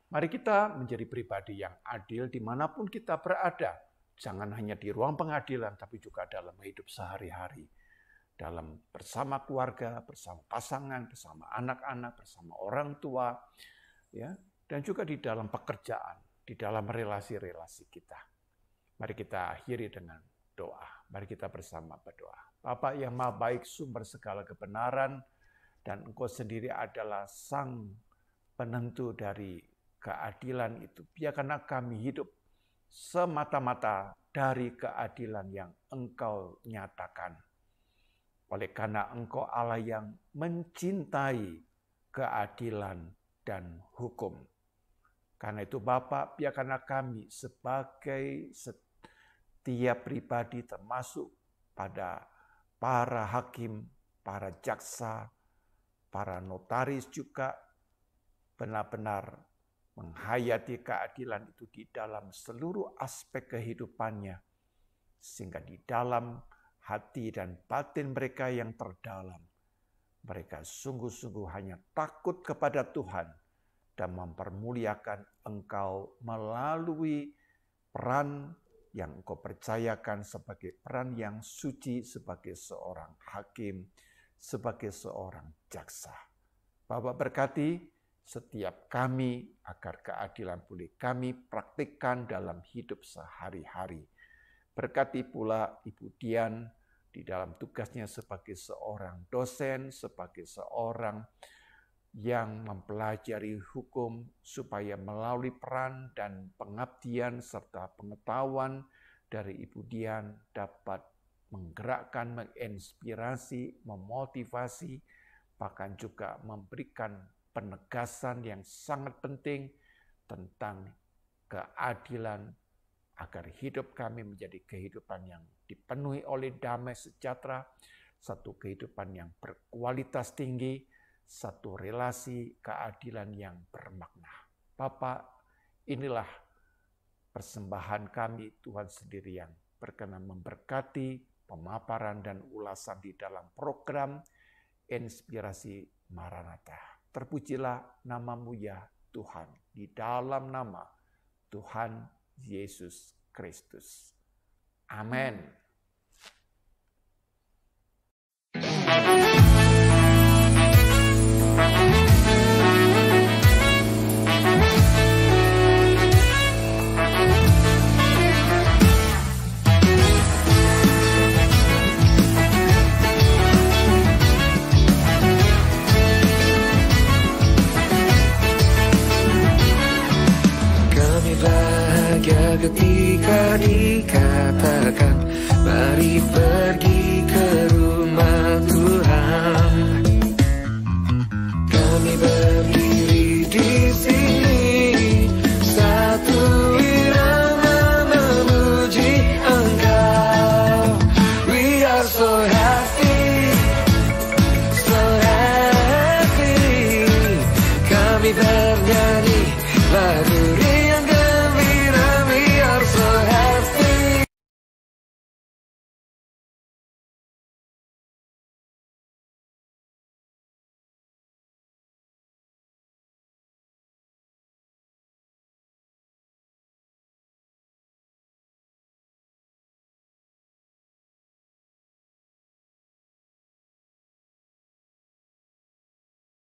Mari kita menjadi pribadi yang adil dimanapun kita berada. Jangan hanya di ruang pengadilan, tapi juga dalam hidup sehari-hari. Dalam bersama keluarga, bersama pasangan, bersama anak-anak, bersama orang tua, ya, dan juga di dalam pekerjaan, di dalam relasi-relasi kita. Mari kita akhiri dengan doa. Mari kita bersama berdoa. Bapa yang Maha Baik, sumber segala kebenaran, dan Engkau sendiri adalah sang penentu dari keadilan itu. Biarkanlah kami hidup semata-mata dari keadilan yang Engkau nyatakan. Oleh karena Engkau Allah yang mencintai keadilan dan hukum. Karena itu Bapa, biarkanlah kami sebagai setiap pribadi termasuk pada para hakim, para jaksa, para notaris juga benar-benar menghayati keadilan itu di dalam seluruh aspek kehidupannya. Sehingga di dalam hati dan batin mereka yang terdalam, mereka sungguh-sungguh hanya takut kepada Tuhan dan mempermuliakan Engkau melalui peran yang Engkau percayakan sebagai peran yang suci, sebagai seorang hakim, sebagai seorang jaksa. Bapak berkati setiap kami agar keadilan boleh kami praktikkan dalam hidup sehari-hari. Berkati pula Ibu Dian di dalam tugasnya sebagai seorang dosen, sebagai seorang yang mempelajari hukum, supaya melalui peran dan pengabdian serta pengetahuan dari Ibu Dian dapat menggerakkan, menginspirasi, memotivasi, bahkan juga memberikan penegasan yang sangat penting tentang keadilan agar hidup kami menjadi kehidupan yang dipenuhi oleh damai sejahtera, satu kehidupan yang berkualitas tinggi, satu relasi keadilan yang bermakna. Bapa, inilah persembahan kami, Tuhan sendiri yang berkenan memberkati pemaparan dan ulasan di dalam program Inspirasi Maranatha. Terpujilah nama-Mu ya Tuhan, di dalam nama Tuhan Yesus Kristus. Amin. Ketika dikatakan mari pergi